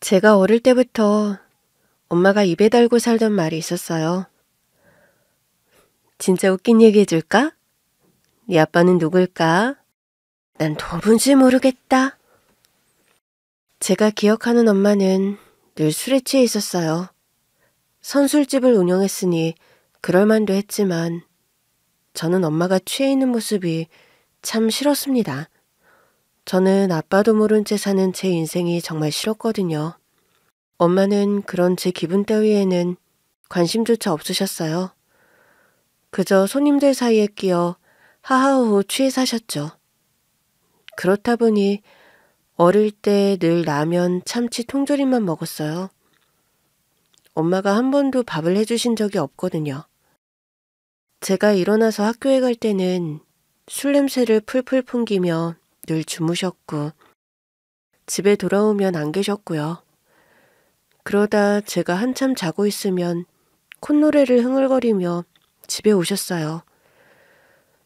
제가 어릴 때부터 엄마가 입에 달고 살던 말이 있었어요. 진짜 웃긴 얘기 해줄까? 네 아빠는 누굴까? 난 도무지 모르겠다. 제가 기억하는 엄마는 늘 술에 취해 있었어요. 선술집을 운영했으니 그럴만도 했지만 저는 엄마가 취해 있는 모습이 참 싫었습니다. 저는 아빠도 모른 채 사는 제 인생이 정말 싫었거든요. 엄마는 그런 제 기분 따위에는 관심조차 없으셨어요. 그저 손님들 사이에 끼어 하하호호 취해 사셨죠. 그렇다 보니 어릴 때 늘 라면, 참치, 통조림만 먹었어요. 엄마가 한 번도 밥을 해주신 적이 없거든요. 제가 일어나서 학교에 갈 때는 술 냄새를 풀풀 풍기며 늘 주무셨고 집에 돌아오면 안 계셨고요. 그러다 제가 한참 자고 있으면 콧노래를 흥얼거리며 집에 오셨어요.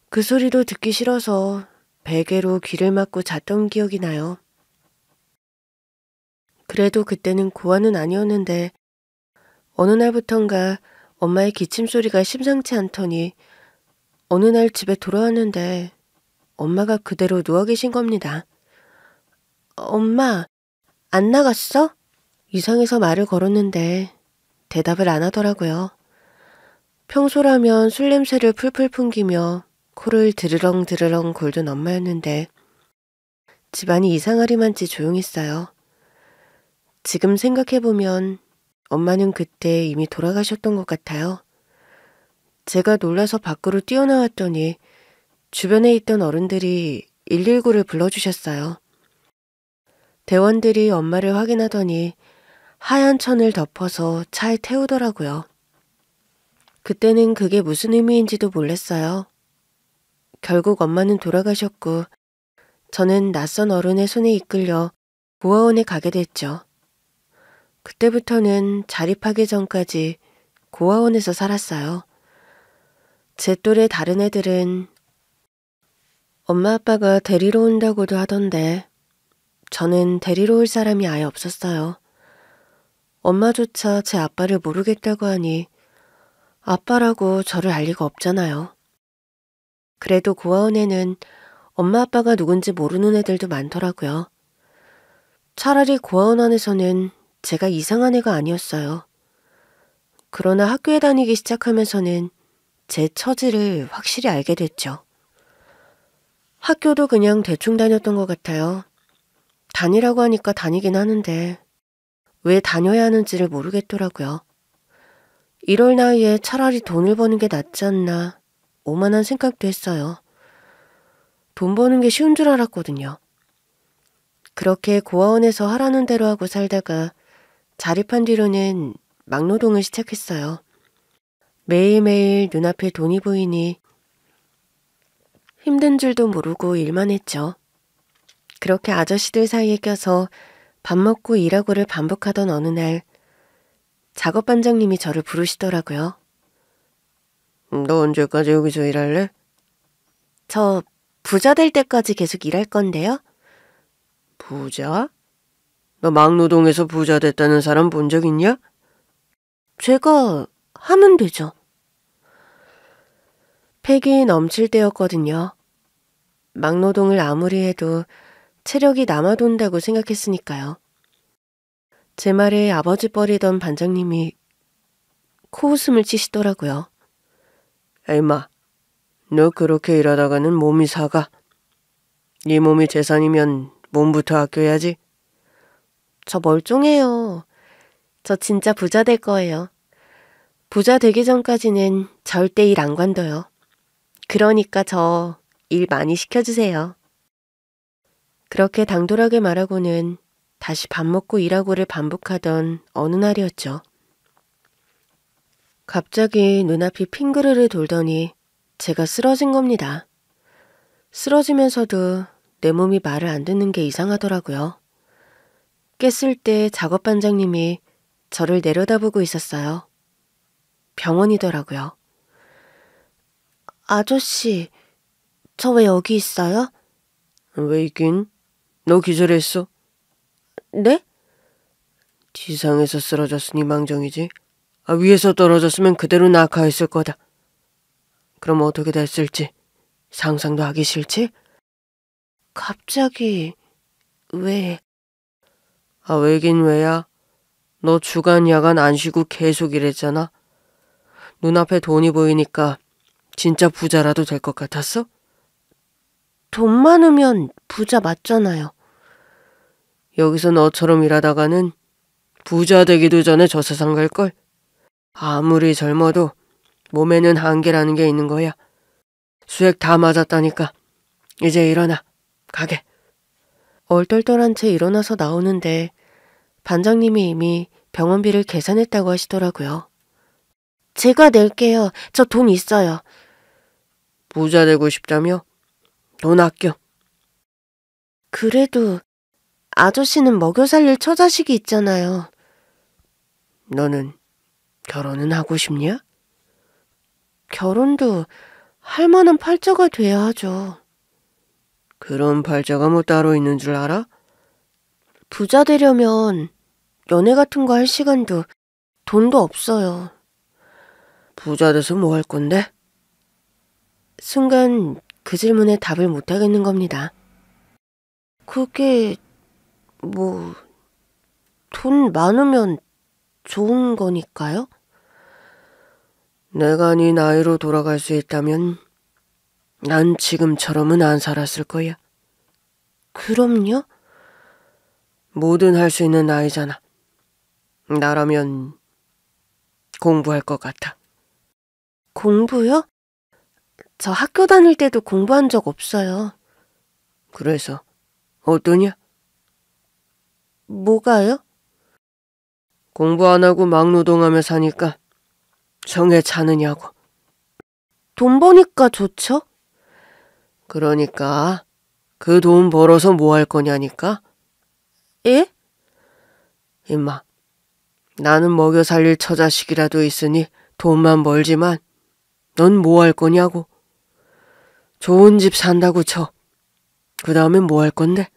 그 소리도 듣기 싫어서 베개로 귀를 막고 잤던 기억이 나요. 그래도 그때는 고아는 아니었는데 어느 날부턴가 엄마의 기침 소리가 심상치 않더니 어느 날 집에 돌아왔는데 엄마가 그대로 누워 계신 겁니다. 엄마, 안 나갔어? 이상해서 말을 걸었는데 대답을 안 하더라고요. 평소라면 술 냄새를 풀풀 풍기며 코를 드르렁드르렁 골던 엄마였는데 집안이 이상하리만치 조용했어요. 지금 생각해보면 엄마는 그때 이미 돌아가셨던 것 같아요. 제가 놀라서 밖으로 뛰어나왔더니 주변에 있던 어른들이 119를 불러주셨어요. 대원들이 엄마를 확인하더니 하얀 천을 덮어서 차에 태우더라고요. 그때는 그게 무슨 의미인지도 몰랐어요. 결국 엄마는 돌아가셨고 저는 낯선 어른의 손에 이끌려 고아원에 가게 됐죠. 그때부터는 자립하기 전까지 고아원에서 살았어요. 제 또래 다른 애들은 엄마 아빠가 데리러 온다고도 하던데 저는 데리러 올 사람이 아예 없었어요. 엄마조차 제 아빠를 모르겠다고 하니 아빠라고 저를 알 리가 없잖아요. 그래도 고아원에는 엄마 아빠가 누군지 모르는 애들도 많더라고요. 차라리 고아원 안에서는 제가 이상한 애가 아니었어요. 그러나 학교에 다니기 시작하면서는 제 처지를 확실히 알게 됐죠. 학교도 그냥 대충 다녔던 것 같아요. 다니라고 하니까 다니긴 하는데 왜 다녀야 하는지를 모르겠더라고요. 이럴 나이에 차라리 돈을 버는 게 낫지 않나 오만한 생각도 했어요. 돈 버는 게 쉬운 줄 알았거든요. 그렇게 고아원에서 하라는 대로 하고 살다가 자립한 뒤로는 막노동을 시작했어요. 매일매일 눈앞에 돈이 보이니 힘든 줄도 모르고 일만 했죠. 그렇게 아저씨들 사이에 껴서 밥 먹고 일하고를 반복하던 어느 날 작업반장님이 저를 부르시더라고요. 너 언제까지 여기서 일할래? 저 부자 될 때까지 계속 일할 건데요. 부자? 너 막노동에서 부자 됐다는 사람 본 적 있냐? 제가 하면 되죠. 패기 넘칠 때였거든요. 막노동을 아무리 해도 체력이 남아돈다고 생각했으니까요. 제 말에 아버지 뻘이던 반장님이 코웃음을 치시더라고요. 에이마, 너 그렇게 일하다가는 몸이 사가. 네 몸이 재산이면 몸부터 아껴야지. 저 멀쩡해요. 저 진짜 부자 될 거예요. 부자 되기 전까지는 절대 일 안 관둬요. 그러니까 저 일 많이 시켜주세요. 그렇게 당돌하게 말하고는 다시 밥 먹고 일하고를 반복하던 어느 날이었죠. 갑자기 눈앞이 핑그르르 돌더니 제가 쓰러진 겁니다. 쓰러지면서도 내 몸이 말을 안 듣는 게 이상하더라고요. 깼을 때 작업반장님이 저를 내려다보고 있었어요. 병원이더라고요. 아저씨, 저 왜 여기 있어요? 왜 있긴? 너 기절했어? 네? 지상에서 쓰러졌으니 망정이지. 위에서 떨어졌으면 그대로 낙하했을 거다. 그럼 어떻게 됐을지 상상도 하기 싫지? 갑자기 왜? 왜긴 왜야? 너 주간 야간 안 쉬고 계속 일했잖아. 눈앞에 돈이 보이니까 진짜 부자라도 될 것 같았어? 돈 많으면 부자 맞잖아요. 여기서 너처럼 일하다가는 부자 되기도 전에 저 세상 갈걸. 아무리 젊어도 몸에는 한계라는 게 있는 거야. 수액 다 맞았다니까. 이제 일어나. 가게. 얼떨떨한 채 일어나서 나오는데 반장님이 이미 병원비를 계산했다고 하시더라고요. 제가 낼게요. 저 돈 있어요. 부자 되고 싶다며? 돈 아껴. 그래도 아저씨는 먹여 살릴 처자식이 있잖아요. 너는 결혼은 하고 싶냐? 결혼도 할 만한 팔자가 돼야 하죠. 그런 팔자가 뭐 따로 있는 줄 알아? 부자 되려면 연애 같은 거 할 시간도 돈도 없어요. 부자 돼서 뭐 할 건데? 순간 그 질문에 답을 못 하겠는 겁니다. 그게 돈 많으면 좋은 거니까요? 내가 네 나이로 돌아갈 수 있다면 난 지금처럼은 안 살았을 거야. 그럼요? 뭐든 할 수 있는 나이잖아. 나라면 공부할 것 같아. 공부요? 저 학교 다닐 때도 공부한 적 없어요. 그래서 어떠냐? 뭐가요? 공부 안 하고 막노동하며 사니까 정에 차느냐고. 돈 버니까 좋죠? 그러니까 그 돈 벌어서 뭐 할 거냐니까? 예? 임마, 나는 먹여 살릴 처자식이라도 있으니 돈만 벌지만 넌 뭐 할 거냐고. 좋은 집 산다고 쳐. 그 다음엔 뭐 할 건데?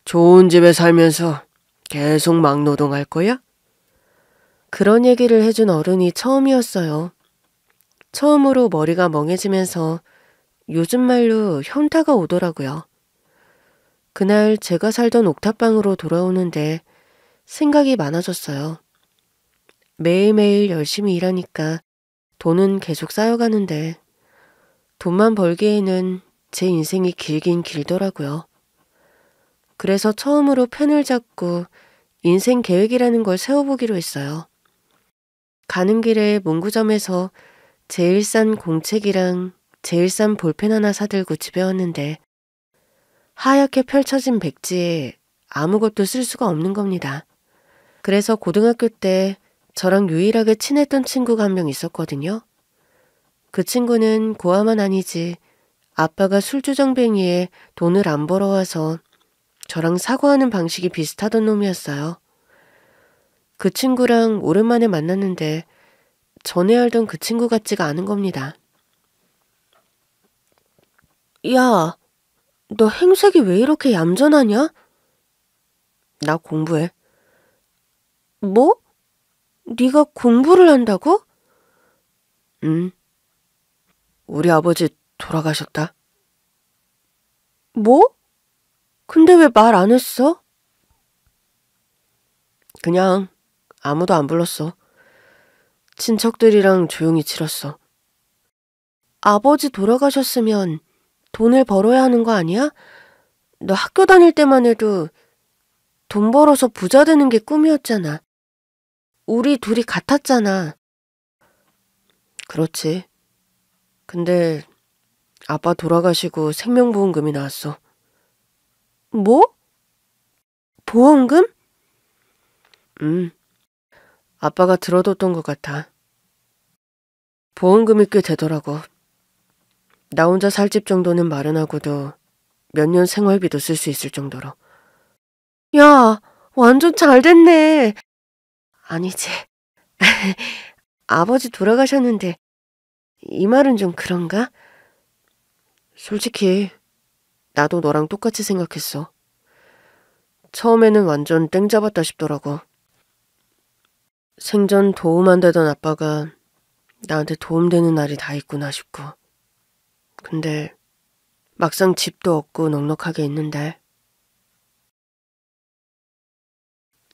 좋은 집에 살면서 계속 막노동할 거야? 그런 얘기를 해준 어른이 처음이었어요. 처음으로 머리가 멍해지면서 요즘 말로 현타가 오더라고요. 그날 제가 살던 옥탑방으로 돌아오는데 생각이 많아졌어요. 매일매일 열심히 일하니까 돈은 계속 쌓여가는데 돈만 벌기에는 제 인생이 길긴 길더라고요. 그래서 처음으로 펜을 잡고 인생 계획이라는 걸 세워보기로 했어요. 가는 길에 문구점에서 제일 싼 공책이랑 제일 싼 볼펜 하나 사들고 집에 왔는데 하얗게 펼쳐진 백지에 아무것도 쓸 수가 없는 겁니다. 그래서 고등학교 때 저랑 유일하게 친했던 친구가 한 명 있었거든요. 그 친구는 고아만 아니지 아빠가 술주정뱅이에 돈을 안 벌어와서 저랑 사고하는 방식이 비슷하던 놈이었어요. 그 친구랑 오랜만에 만났는데 전에 알던 그 친구 같지가 않은 겁니다. 야, 너 행색이 왜 이렇게 얌전하냐? 나 공부해. 뭐? 네가 공부를 한다고? 응. 우리 아버지 돌아가셨다. 뭐? 근데 왜 말 안 했어? 그냥 아무도 안 불렀어. 친척들이랑 조용히 치렀어. 아버지 돌아가셨으면 돈을 벌어야 하는 거 아니야? 너 학교 다닐 때만 해도 돈 벌어서 부자 되는 게 꿈이었잖아. 우리 둘이 같았잖아. 그렇지. 근데 아빠 돌아가시고 생명보험금이 나왔어. 뭐? 보험금? 아빠가 들어뒀던 것 같아. 보험금이 꽤 되더라고. 나 혼자 살 집 정도는 마련하고도 몇 년 생활비도 쓸 수 있을 정도로. 야, 완전 잘 됐네. 아니지. 아버지 돌아가셨는데 이 말은 좀 그런가? 솔직히 나도 너랑 똑같이 생각했어. 처음에는 완전 땡 잡았다 싶더라고. 생전 도움 안 되던 아빠가 나한테 도움되는 날이 다 있구나 싶고. 근데 막상 집도 없고 넉넉하게 있는데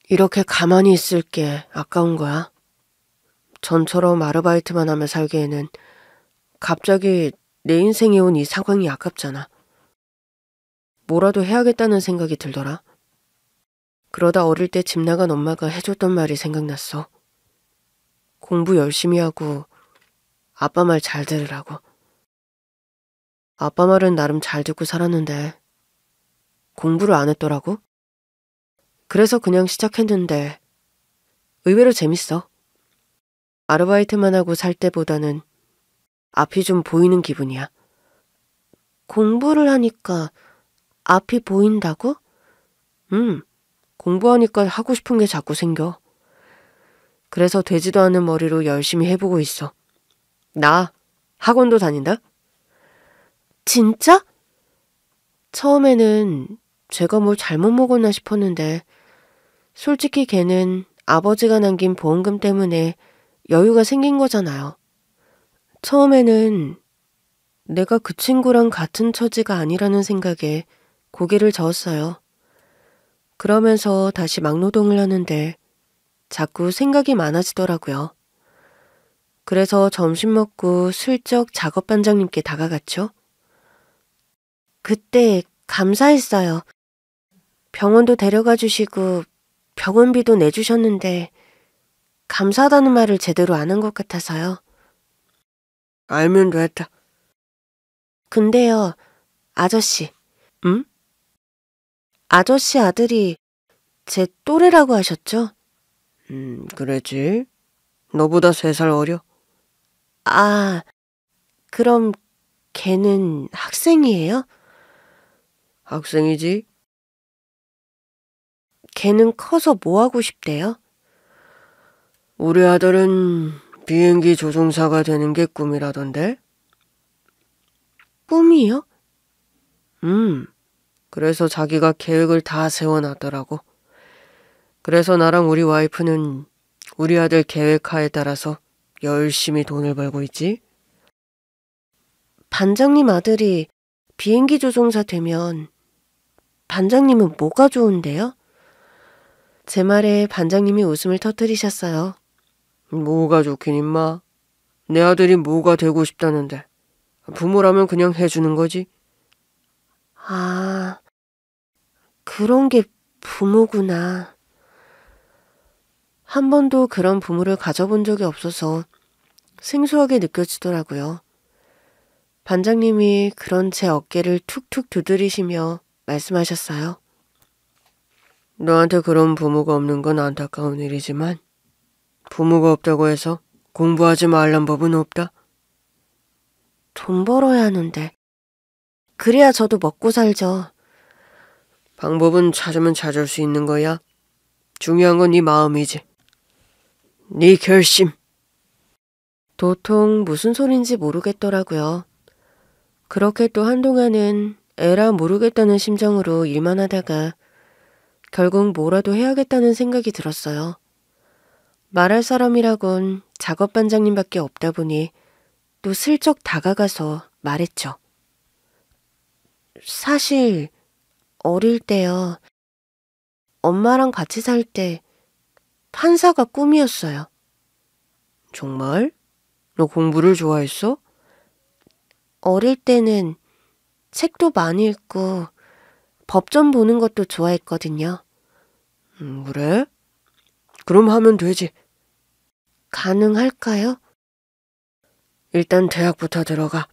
이렇게 가만히 있을 게 아까운 거야. 전처럼 아르바이트만 하며 살기에는 갑자기 내 인생에 온 이 상황이 아깝잖아. 뭐라도 해야겠다는 생각이 들더라. 그러다 어릴 때 집 나간 엄마가 해줬던 말이 생각났어. 공부 열심히 하고 아빠 말 잘 들으라고. 아빠 말은 나름 잘 듣고 살았는데 공부를 안 했더라고. 그래서 그냥 시작했는데 의외로 재밌어. 아르바이트만 하고 살 때보다는 앞이 좀 보이는 기분이야. 공부를 하니까 앞이 보인다고? 공부하니까 하고 싶은 게 자꾸 생겨. 그래서 되지도 않은 머리로 열심히 해보고 있어. 나 학원도 다닌다? 진짜? 처음에는 제가 뭘 잘못 먹었나 싶었는데 솔직히 걔는 아버지가 남긴 보험금 때문에 여유가 생긴 거잖아요. 처음에는 내가 그 친구랑 같은 처지가 아니라는 생각에 고개를 저었어요. 그러면서 다시 막노동을 하는데 자꾸 생각이 많아지더라고요. 그래서 점심 먹고 슬쩍 작업반장님께 다가갔죠. 그때 감사했어요. 병원도 데려가 주시고 병원비도 내주셨는데 감사하다는 말을 제대로 안 한 것 같아서요. 알면 됐다. 근데요, 아저씨. 응? 아저씨 아들이 제 또래라고 하셨죠? 그랬지. 너보다 3살 어려. 아, 그럼 걔는 학생이에요? 학생이지. 걔는 커서 뭐 하고 싶대요? 우리 아들은 비행기 조종사가 되는 게 꿈이라던데. 꿈이요? 그래서 자기가 계획을 다 세워놨더라고. 그래서 나랑 우리 와이프는 우리 아들 계획하에 따라서 열심히 돈을 벌고 있지. 반장님 아들이 비행기 조종사 되면 반장님은 뭐가 좋은데요? 제 말에 반장님이 웃음을 터뜨리셨어요. 뭐가 좋긴 임마. 내 아들이 뭐가 되고 싶다는데. 부모라면 그냥 해주는 거지. 아, 그런 게 부모구나. 한 번도 그런 부모를 가져본 적이 없어서 생소하게 느껴지더라고요. 반장님이 그런 제 어깨를 툭툭 두드리시며 말씀하셨어요. 너한테 그런 부모가 없는 건 안타까운 일이지만 부모가 없다고 해서 공부하지 말란 법은 없다. 돈 벌어야 하는데 그래야 저도 먹고 살죠. 방법은 찾으면 찾을 수 있는 거야. 중요한 건 네 마음이지. 네 결심. 도통 무슨 소린지 모르겠더라고요. 그렇게 또 한동안은 에라 모르겠다는 심정으로 일만 하다가 결국 뭐라도 해야겠다는 생각이 들었어요. 말할 사람이라곤 작업반장님밖에 없다 보니 또 슬쩍 다가가서 말했죠. 사실 어릴 때요. 엄마랑 같이 살 때 판사가 꿈이었어요. 정말? 너 공부를 좋아했어? 어릴 때는 책도 많이 읽고 법전 보는 것도 좋아했거든요. 그래? 그럼 하면 되지. 가능할까요? 일단 대학부터 들어가.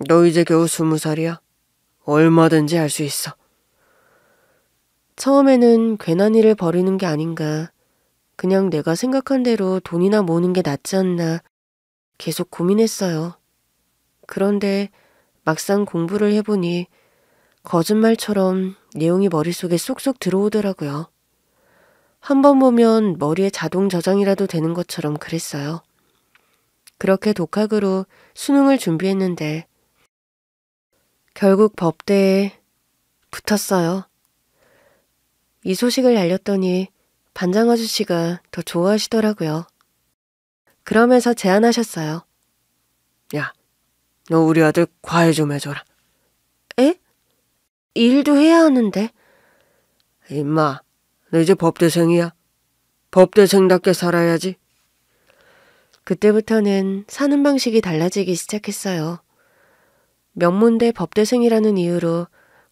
너 이제 겨우 20살이야. 얼마든지 할 수 있어. 처음에는 괜한 일을 벌이는 게 아닌가, 그냥 내가 생각한 대로 돈이나 모으는 게 낫지 않나 계속 고민했어요. 그런데 막상 공부를 해보니 거짓말처럼 내용이 머릿속에 쏙쏙 들어오더라고요. 한 번 보면 머리에 자동 저장이라도 되는 것처럼 그랬어요. 그렇게 독학으로 수능을 준비했는데 결국 법대에 붙었어요. 이 소식을 알렸더니 반장 아저씨가 더 좋아하시더라고요. 그러면서 제안하셨어요. 야, 너 우리 아들 과외 좀 해줘라. 에? 일도 해야 하는데. 임마, 너 이제 법대생이야. 법대생답게 살아야지. 그때부터는 사는 방식이 달라지기 시작했어요. 명문대 법대생이라는 이유로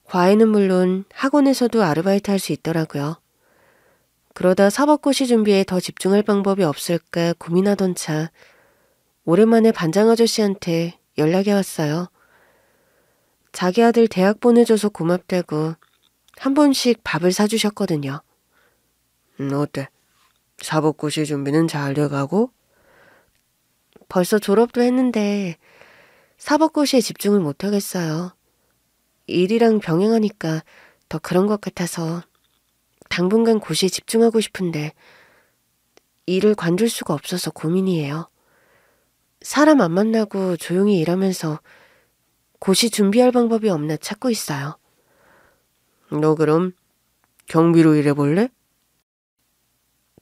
과외는 물론 학원에서도 아르바이트 할 수 있더라고요. 그러다 사법고시 준비에 더 집중할 방법이 없을까 고민하던 차 오랜만에 반장 아저씨한테 연락이 왔어요. 자기 아들 대학 보내줘서 고맙다고 한 번씩 밥을 사주셨거든요. 어때? 사법고시 준비는 잘 돼가고? 벌써 졸업도 했는데 사법고시에 집중을 못하겠어요. 일이랑 병행하니까 더 그런 것 같아서 당분간 고시에 집중하고 싶은데 일을 관둘 수가 없어서 고민이에요. 사람 안 만나고 조용히 일하면서 고시 준비할 방법이 없나 찾고 있어요. 너 그럼 경비로 일해볼래?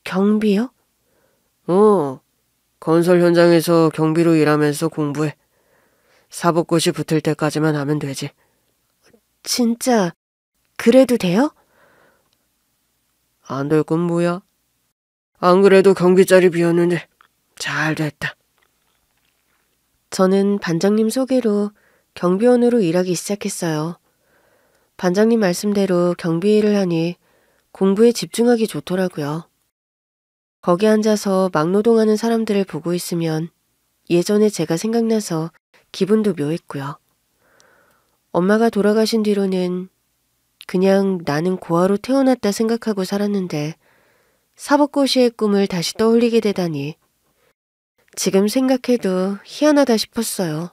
경비요? 건설 현장에서 경비로 일하면서 공부해. 사법고시 붙을 때까지만 하면 되지. 진짜 그래도 돼요? 안 될 건 뭐야? 안 그래도 경비 자리 비었는데 잘 됐다. 저는 반장님 소개로 경비원으로 일하기 시작했어요. 반장님 말씀대로 경비 일을 하니 공부에 집중하기 좋더라고요. 거기 앉아서 막노동하는 사람들을 보고 있으면 예전에 제가 생각나서 기분도 묘했고요. 엄마가 돌아가신 뒤로는 그냥 나는 고아로 태어났다 생각하고 살았는데 사법고시의 꿈을 다시 떠올리게 되다니 지금 생각해도 희한하다 싶었어요.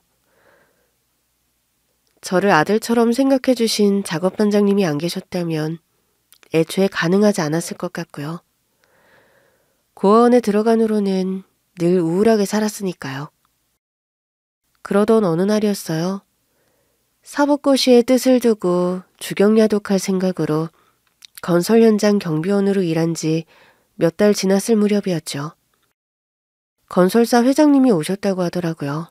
저를 아들처럼 생각해 주신 작업반장님이 안 계셨다면 애초에 가능하지 않았을 것 같고요. 고아원에 들어간 후로는 늘 우울하게 살았으니까요. 그러던 어느 날이었어요. 사법고시의 뜻을 두고 주경야독할 생각으로 건설 현장 경비원으로 일한 지 몇 달 지났을 무렵이었죠. 건설사 회장님이 오셨다고 하더라고요.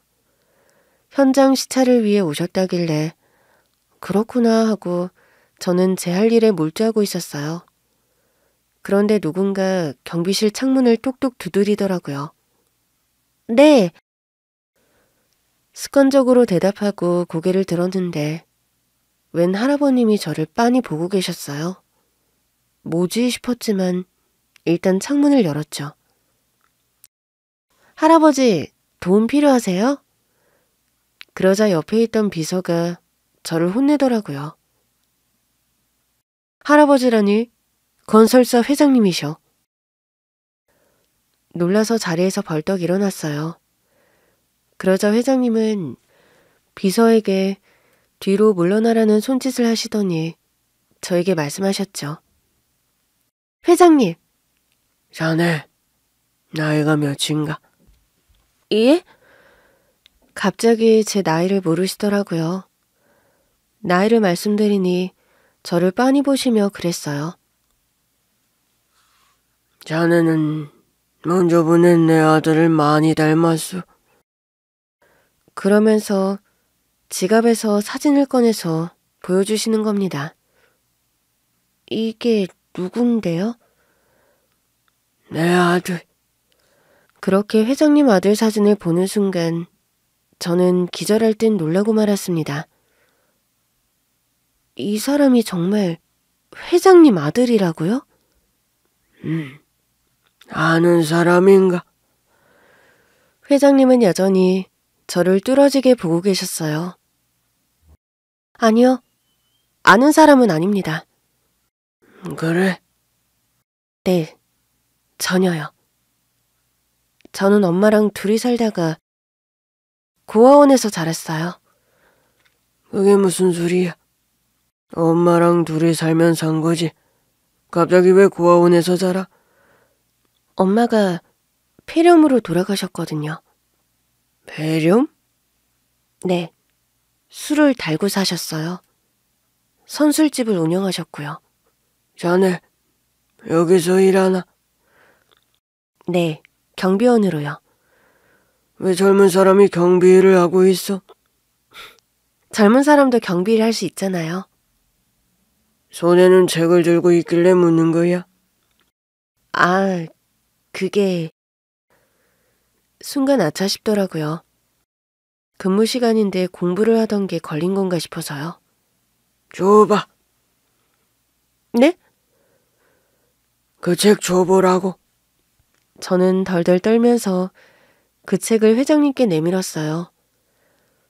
현장 시찰을 위해 오셨다길래 그렇구나 하고 저는 제 할 일에 몰두하고 있었어요. 그런데 누군가 경비실 창문을 똑똑 두드리더라고요. 네. 습관적으로 대답하고 고개를 들었는데 웬 할아버님이 저를 빤히 보고 계셨어요. 뭐지 싶었지만 일단 창문을 열었죠. 할아버지, 도움 필요하세요? 그러자 옆에 있던 비서가 저를 혼내더라고요. 할아버지라니 건설사 회장님이셔. 놀라서 자리에서 벌떡 일어났어요. 그러자 회장님은 비서에게 뒤로 물러나라는 손짓을 하시더니 저에게 말씀하셨죠. 회장님. 자네, 나이가 몇인가? 예? 갑자기 제 나이를 모르시더라고요. 나이를 말씀드리니 저를 빤히 보시며 그랬어요. 자네는 먼저 보낸 내 아들을 많이 닮았소. 그러면서 지갑에서 사진을 꺼내서 보여주시는 겁니다. 이게 누군데요? 내 아들. 그렇게 회장님 아들 사진을 보는 순간 저는 기절할 듯 놀라고 말았습니다. 이 사람이 정말 회장님 아들이라고요? 아는 사람인가? 회장님은 여전히 저를 뚫어지게 보고 계셨어요. 아니요, 아는 사람은 아닙니다. 그래? 네, 전혀요. 저는 엄마랑 둘이 살다가 고아원에서 자랐어요. 그게 무슨 소리야? 엄마랑 둘이 살면 산 거지. 갑자기 왜 고아원에서 자라? 엄마가 폐렴으로 돌아가셨거든요. 폐렴? 네, 술을 달고 사셨어요. 선술집을 운영하셨고요. 자네, 여기서 일하나? 네, 경비원으로요. 왜 젊은 사람이 경비 일을 하고 있어? 젊은 사람도 경비를 할 수 있잖아요. 손에는 책을 들고 있길래 묻는 거야. 아, 그게 순간 아차 싶더라고요. 근무 시간인데 공부를 하던 게 걸린 건가 싶어서요. 줘봐. 네? 그 책 줘보라고. 저는 덜덜 떨면서 그 책을 회장님께 내밀었어요.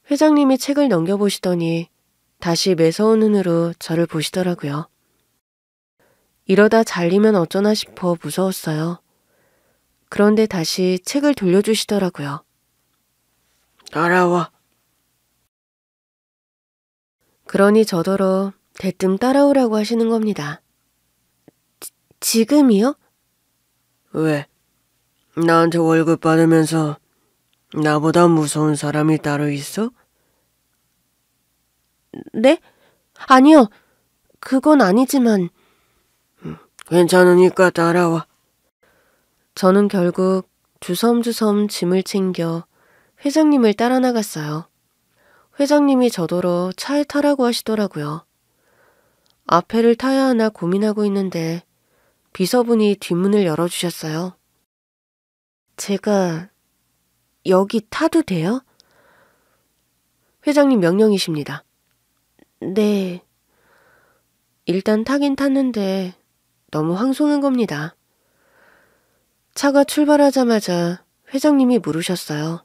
회장님이 책을 넘겨보시더니 다시 매서운 눈으로 저를 보시더라고요. 이러다 잘리면 어쩌나 싶어 무서웠어요. 그런데 다시 책을 돌려주시더라고요. 따라와. 그러니 저더러 대뜸 따라오라고 하시는 겁니다. 지금이요? 왜? 나한테 월급 받으면서 나보다 무서운 사람이 따로 있어? 네? 아니요. 그건 아니지만. 괜찮으니까 따라와. 저는 결국 주섬주섬 짐을 챙겨 회장님을 따라 나갔어요. 회장님이 저더러 차에 타라고 하시더라고요. 앞에를 타야 하나 고민하고 있는데 비서분이 뒷문을 열어주셨어요. 제가 여기 타도 돼요? 회장님 명령이십니다. 네. 일단 타긴 탔는데 너무 황송한 겁니다. 차가 출발하자마자 회장님이 물으셨어요.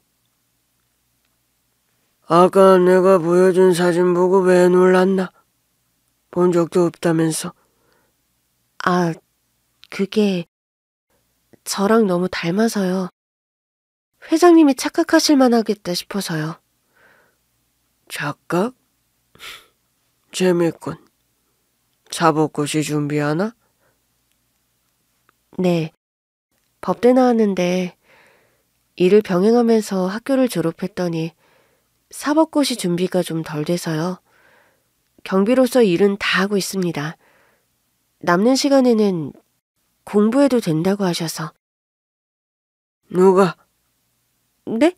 아까 내가 보여준 사진 보고 왜 놀랐나? 본 적도 없다면서. 아, 그게 저랑 너무 닮아서요. 회장님이 착각하실 만하겠다 싶어서요. 착각? 재밌군. 사법고시 준비하나? 네. 법대 나왔는데 일을 병행하면서 학교를 졸업했더니 사법고시 준비가 좀 덜 돼서요. 경비로서 일은 다 하고 있습니다. 남는 시간에는 공부해도 된다고 하셔서. 누가? 네?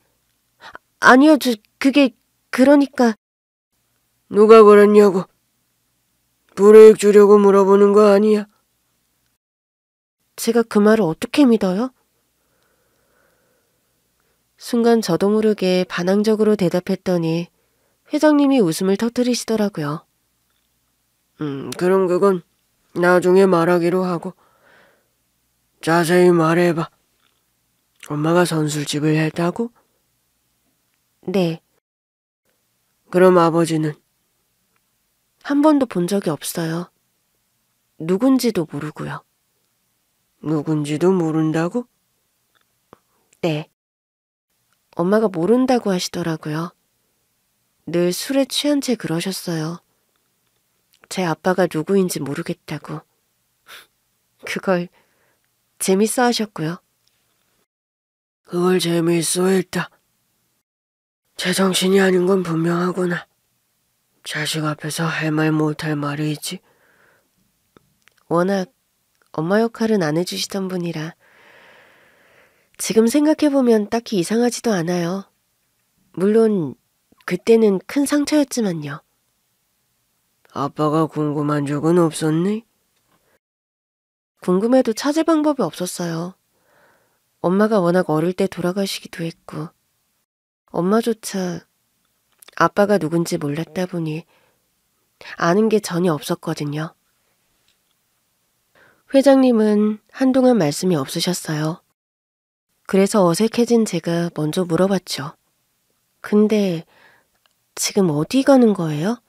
아니요, 그게 그러니까. 누가 그랬냐고? 불이익 주려고 물어보는 거 아니야? 제가 그 말을 어떻게 믿어요? 순간 저도 모르게 반항적으로 대답했더니 회장님이 웃음을 터뜨리시더라고요. 그럼 그건 나중에 말하기로 하고. 자세히 말해봐. 엄마가 선술집을 했다고? 네. 그럼 아버지는? 한 번도 본 적이 없어요. 누군지도 모르고요. 누군지도 모른다고? 네. 엄마가 모른다고 하시더라고요. 늘 술에 취한 채 그러셨어요. 제 아빠가 누구인지 모르겠다고. 그걸 재밌어 하셨고요. 그걸 재미있어 했다. 제정신이 아닌 건 분명하구나. 자식 앞에서 할 말 못할 말이 있지. 워낙 엄마 역할은 안 해주시던 분이라 지금 생각해보면 딱히 이상하지도 않아요. 물론 그때는 큰 상처였지만요. 아빠가 궁금한 적은 없었니? 궁금해도 찾을 방법이 없었어요. 엄마가 워낙 어릴 때 돌아가시기도 했고 엄마조차 아빠가 누군지 몰랐다 보니 아는 게 전혀 없었거든요. 회장님은 한동안 말씀이 없으셨어요. 그래서 어색해진 제가 먼저 물어봤죠. 근데 지금 어디 가는 거예요?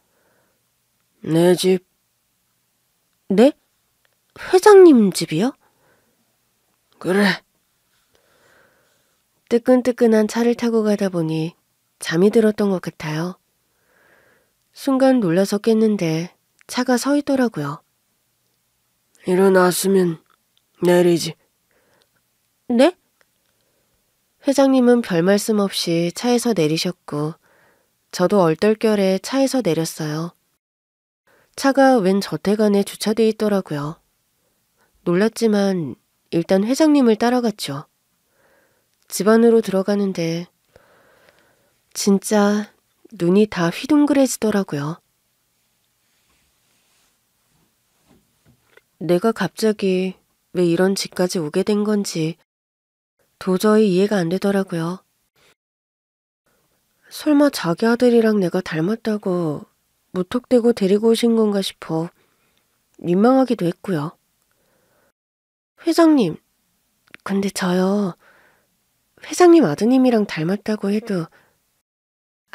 내 집. 네? 회장님 집이요? 그래. 뜨끈뜨끈한 차를 타고 가다 보니 잠이 들었던 것 같아요. 순간 놀라서 깼는데 차가 서 있더라고요. 일어났으면 내리지. 네? 회장님은 별 말씀 없이 차에서 내리셨고 저도 얼떨결에 차에서 내렸어요. 차가 웬 저택 안에 주차돼 있더라고요. 놀랐지만 일단 회장님을 따라갔죠. 집 안으로 들어가는데 진짜 눈이 다 휘둥그레지더라고요. 내가 갑자기 왜 이런 집까지 오게 된 건지 도저히 이해가 안 되더라고요. 설마 자기 아들이랑 내가 닮았다고 무턱대고 데리고 오신 건가 싶어 민망하기도 했고요. 회장님, 근데 저요. 회장님 아드님이랑 닮았다고 해도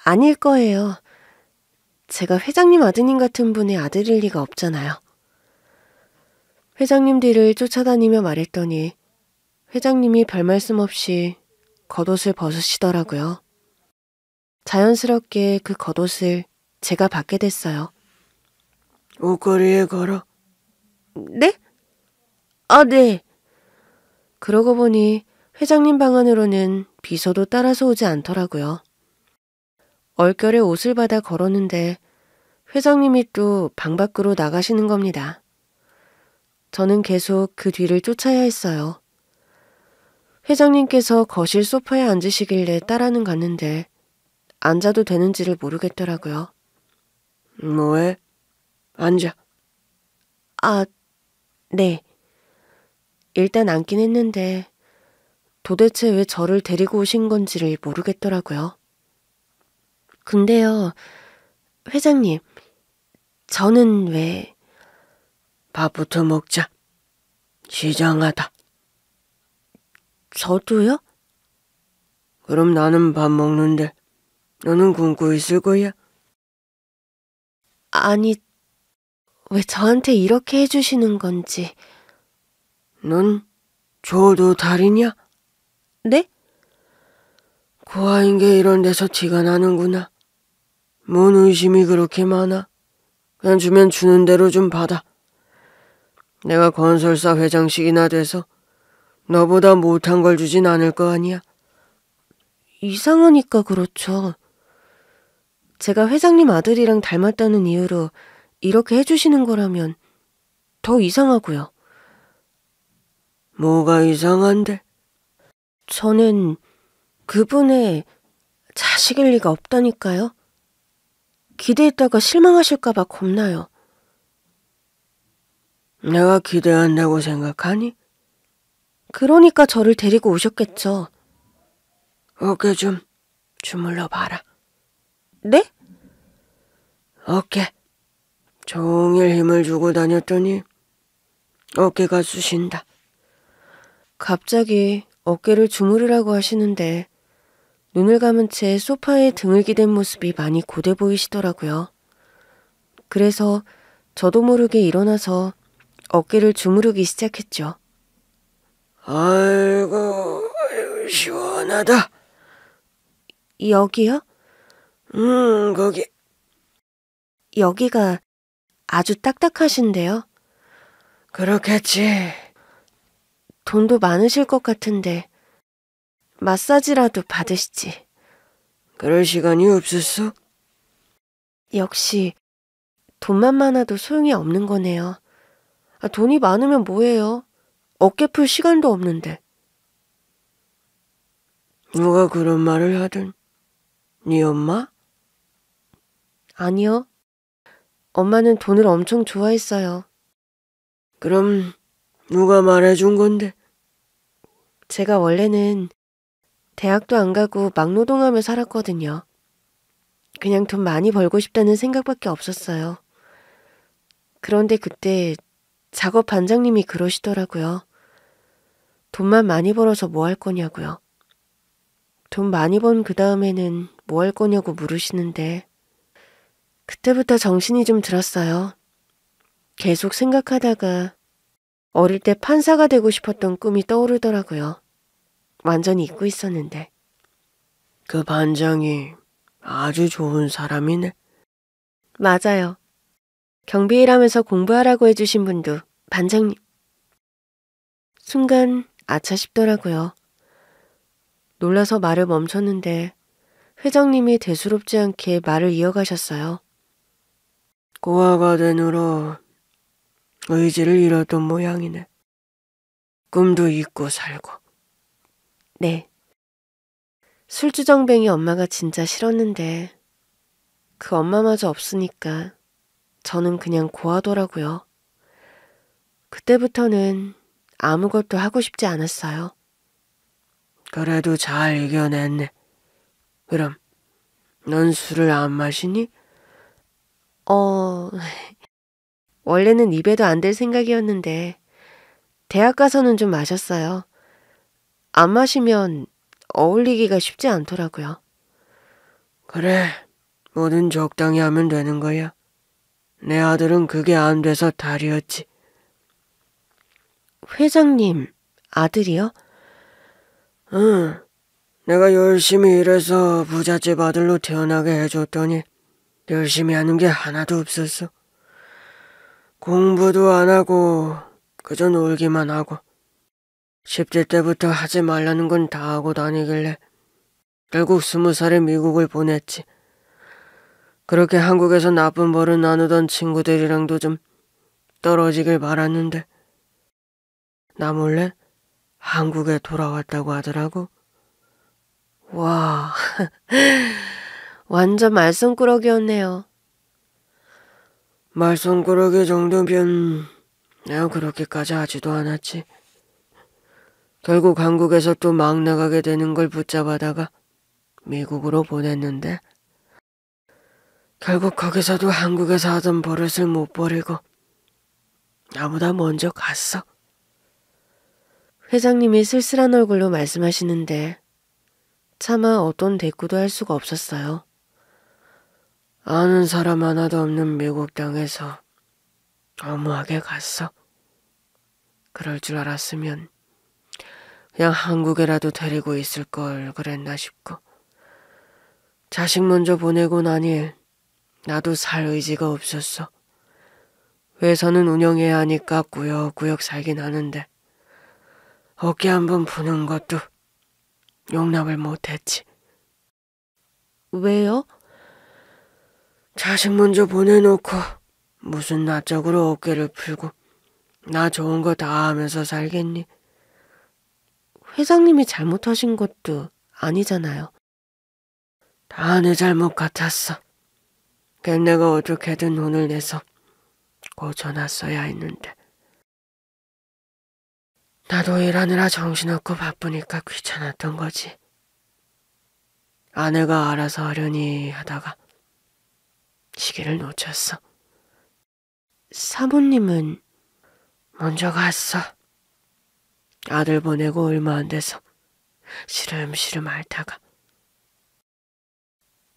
아닐 거예요. 제가 회장님 아드님 같은 분의 아들일 리가 없잖아요. 회장님 뒤를 쫓아다니며 말했더니 회장님이 별 말씀 없이 겉옷을 벗으시더라고요. 자연스럽게 그 겉옷을 제가 받게 됐어요. 옷걸이에 걸어. 네? 아, 네. 그러고 보니 회장님 방 안으로는 비서도 따라서 오지 않더라고요. 얼결에 옷을 받아 걸었는데 회장님이 또 방 밖으로 나가시는 겁니다. 저는 계속 그 뒤를 쫓아야 했어요. 회장님께서 거실 소파에 앉으시길래 따라는 갔는데 앉아도 되는지를 모르겠더라고요. 뭐해? 앉아. 아, 네. 일단 앉긴 했는데 도대체 왜 저를 데리고 오신 건지를 모르겠더라고요. 근데요, 회장님, 저는 왜... 밥부터 먹자. 시장하다. 저도요? 그럼 나는 밥 먹는데 너는 굶고 있을 거야? 아니, 왜 저한테 이렇게 해주시는 건지. 넌 저도 달이냐? 네? 고아인 게 이런 데서 티가 나는구나. 뭔 의심이 그렇게 많아? 그냥 주면 주는 대로 좀 받아. 내가 건설사 회장식이나 돼서 너보다 못한 걸 주진 않을 거 아니야? 이상하니까 그렇죠. 제가 회장님 아들이랑 닮았다는 이유로 이렇게 해주시는 거라면 더 이상하고요. 뭐가 이상한데? 저는 그분의 자식일 리가 없다니까요. 기대했다가 실망하실까봐 겁나요. 내가 기대한다고 생각하니? 그러니까 저를 데리고 오셨겠죠. 어깨 좀 주물러 봐라. 네? 어깨. 종일 힘을 주고 다녔더니 어깨가 쑤신다. 갑자기 어깨를 주무르라고 하시는데 눈을 감은 채 소파에 등을 기댄 모습이 많이 고돼 보이시더라고요. 그래서 저도 모르게 일어나서 어깨를 주무르기 시작했죠. 아이고, 시원하다. 여기요? 거기. 여기가 아주 딱딱하신데요. 그렇겠지. 돈도 많으실 것 같은데 마사지라도 받으시지. 그럴 시간이 없었어? 역시 돈만 많아도 소용이 없는 거네요. 돈이 많으면 뭐해요? 어깨 풀 시간도 없는데. 누가 그런 말을 하든? 네 엄마? 아니요. 엄마는 돈을 엄청 좋아했어요. 그럼 누가 말해준 건데? 제가 원래는 대학도 안 가고 막노동하며 살았거든요. 그냥 돈 많이 벌고 싶다는 생각밖에 없었어요. 그런데 그때 작업 반장님이 그러시더라고요. 돈만 많이 벌어서 뭐 할 거냐고요. 돈 많이 번 그 다음에는 뭐 할 거냐고 물으시는데 그때부터 정신이 좀 들었어요. 계속 생각하다가 어릴 때 판사가 되고 싶었던 꿈이 떠오르더라고요. 완전히 잊고 있었는데. 그 반장이 아주 좋은 사람이네. 맞아요. 경비 일하면서 공부하라고 해주신 분도 반장님. 순간 아차 싶더라고요. 놀라서 말을 멈췄는데 회장님이 대수롭지 않게 말을 이어가셨어요. 고아가 되느라 의지를 잃었던 모양이네. 꿈도 잊고 살고. 네. 술주정뱅이 엄마가 진짜 싫었는데 그 엄마마저 없으니까 저는 그냥 고하더라고요. 그때부터는 아무것도 하고 싶지 않았어요. 그래도 잘 이겨냈네. 그럼 넌 술을 안 마시니? 원래는 입에도 안 댈 생각이었는데 대학 가서는 좀 마셨어요. 안 마시면 어울리기가 쉽지 않더라고요. 그래, 뭐든 적당히 하면 되는 거야. 내 아들은 그게 안 돼서 달이었지. 회장님, 아들이요? 응, 내가 열심히 일해서 부잣집 아들로 태어나게 해줬더니 열심히 하는 게 하나도 없었어. 공부도 안 하고 그저 놀기만 하고 10대 때부터 하지 말라는 건 다 하고 다니길래 결국 20살에 미국을 보냈지. 그렇게 한국에서 나쁜 버릇 나누던 친구들이랑도 좀 떨어지길 바랐는데 나 몰래 한국에 돌아왔다고 하더라고. 와, 완전 말썽꾸러기였네요. 말썽꾸러기 정도면 내가 그렇게까지 하지도 않았지. 결국 한국에서 또 막 나가게 되는 걸 붙잡아다가 미국으로 보냈는데 결국 거기서도 한국에서 하던 버릇을 못 버리고 나보다 먼저 갔어. 회장님이 쓸쓸한 얼굴로 말씀하시는데 차마 어떤 대꾸도 할 수가 없었어요. 아는 사람 하나도 없는 미국 땅에서 너무하게 갔어. 그럴 줄 알았으면 그냥 한국에라도 데리고 있을 걸 그랬나 싶고. 자식 먼저 보내고 나니 나도 살 의지가 없었어. 회사는 운영해야 하니까 꾸역꾸역 살긴 하는데 어깨 한번 푸는 것도 용납을 못했지. 왜요? 자식 먼저 보내놓고 무슨 나적으로 어깨를 풀고 나 좋은 거 다 하면서 살겠니? 회장님이 잘못하신 것도 아니잖아요. 다 내 잘못 같았어. 그냥 내가 어떻게든 돈을 내서 고쳐놨어야 했는데. 나도 일하느라 정신없고 바쁘니까 귀찮았던 거지. 아내가 알아서 하려니 하다가 시기를 놓쳤어. 사모님은 먼저 갔어. 아들 보내고 얼마 안 돼서 시름시름 앓다가.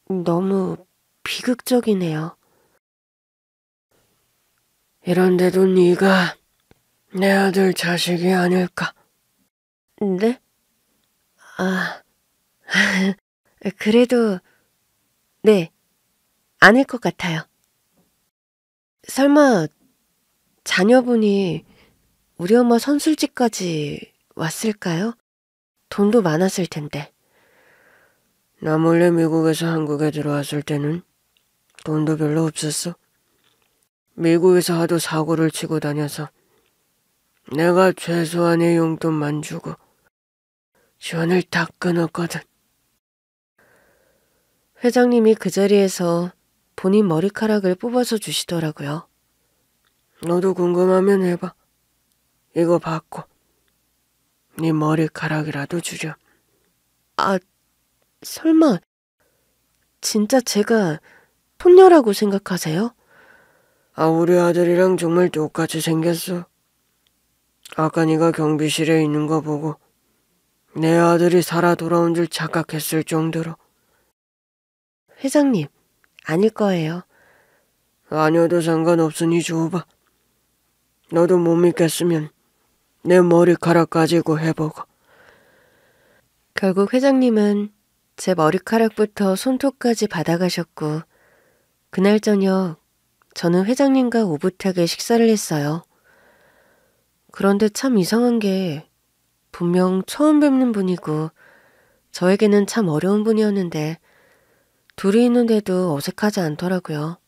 너무 비극적이네요. 이런데도 네가 내 아들 자식이 아닐까? 네? 그래도 네, 아닐 것 같아요. 설마 자녀분이 우리 엄마 선술집까지 왔을까요? 돈도 많았을 텐데. 나 몰래 미국에서 한국에 들어왔을 때는 돈도 별로 없었어. 미국에서 하도 사고를 치고 다녀서 내가 최소한의 용돈만 주고 지원을 다 끊었거든. 회장님이 그 자리에서 본인 머리카락을 뽑아서 주시더라고요. 너도 궁금하면 해봐. 이거 받고 네 머리카락이라도 주렴. 설마 진짜 제가 손녀라고 생각하세요? 우리 아들이랑 정말 똑같이 생겼어. 아까 네가 경비실에 있는 거 보고 내 아들이 살아 돌아온 줄 착각했을 정도로. 회장님, 아닐 거예요. 아니어도 상관없으니 줘봐. 너도 못 믿겠으면 내 머리카락 가지고 해보고. 결국 회장님은 제 머리카락부터 손톱까지 받아가셨고 그날 저녁 저는 회장님과 오붓하게 식사를 했어요. 그런데 참 이상한 게 분명 처음 뵙는 분이고 저에게는 참 어려운 분이었는데 둘이 있는데도 어색하지 않더라고요.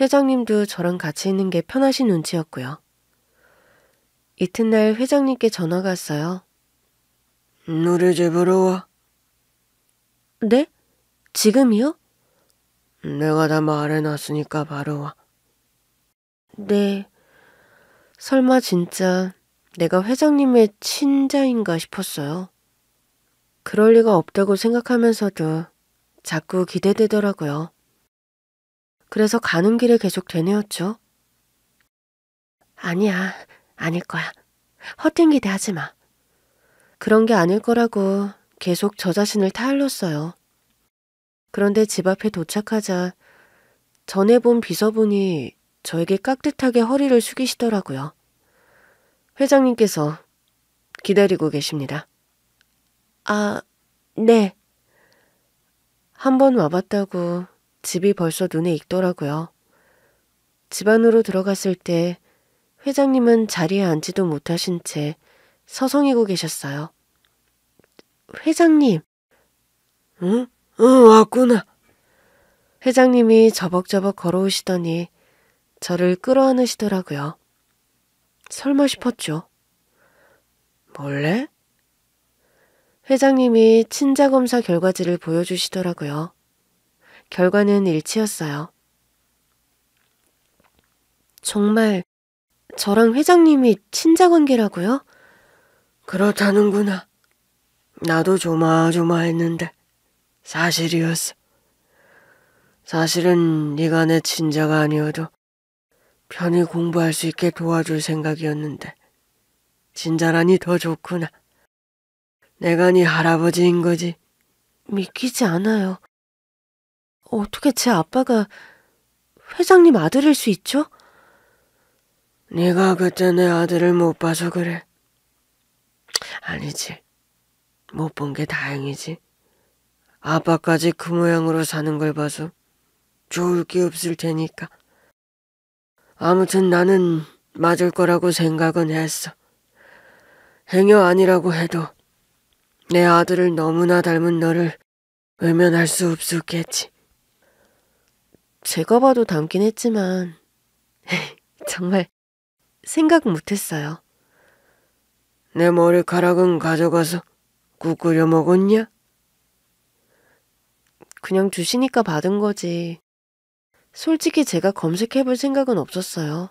회장님도 저랑 같이 있는 게 편하신 눈치였고요. 이튿날 회장님께 전화가 왔어요. 노래제 보러 와. 네? 지금이요? 내가 다 말해놨으니까 바로 와. 네. 설마 진짜 내가 회장님의 친자인가 싶었어요. 그럴 리가 없다고 생각하면서도 자꾸 기대되더라고요. 그래서 가는 길에 계속 되뇌었죠. 아니야, 아닐 거야. 헛된 기대하지 마. 그런 게 아닐 거라고 계속 저 자신을 타일렀어요. 그런데 집 앞에 도착하자 전에 본 비서분이 저에게 깍듯하게 허리를 숙이시더라고요. 회장님께서 기다리고 계십니다. 아, 네. 한 번 와봤다고 집이 벌써 눈에 익더라고요. 집 안으로 들어갔을 때 회장님은 자리에 앉지도 못하신 채 서성이고 계셨어요. 회장님. 응? 왔구나. 회장님이 저벅저벅 걸어오시더니 저를 끌어안으시더라고요. 설마 싶었죠. 몰래? 회장님이 친자검사 결과지를 보여주시더라고요. 결과는 일치였어요. 정말 저랑 회장님이 친자관계라고요? 그렇다는구나. 나도 조마조마했는데 사실이었어. 사실은 네가 내 친자가 아니어도 편히 공부할 수 있게 도와줄 생각이었는데 친자라니 더 좋구나. 내가 네 할아버지인 거지. 믿기지 않아요. 어떻게 제 아빠가 회장님 아들일 수 있죠? 네가 그때 내 아들을 못 봐서 그래. 아니지. 못 본 게 다행이지. 아빠까지 그 모양으로 사는 걸 봐서 좋을 게 없을 테니까. 아무튼 나는 맞을 거라고 생각은 했어. 행여 아니라고 해도 내 아들을 너무나 닮은 너를 외면할 수 없었겠지. 제가 봐도 닮긴 했지만 정말 생각 못했어요. 내 머리카락은 가져가서 국 끓여 먹었냐? 그냥 주시니까 받은 거지. 솔직히 제가 검색해볼 생각은 없었어요.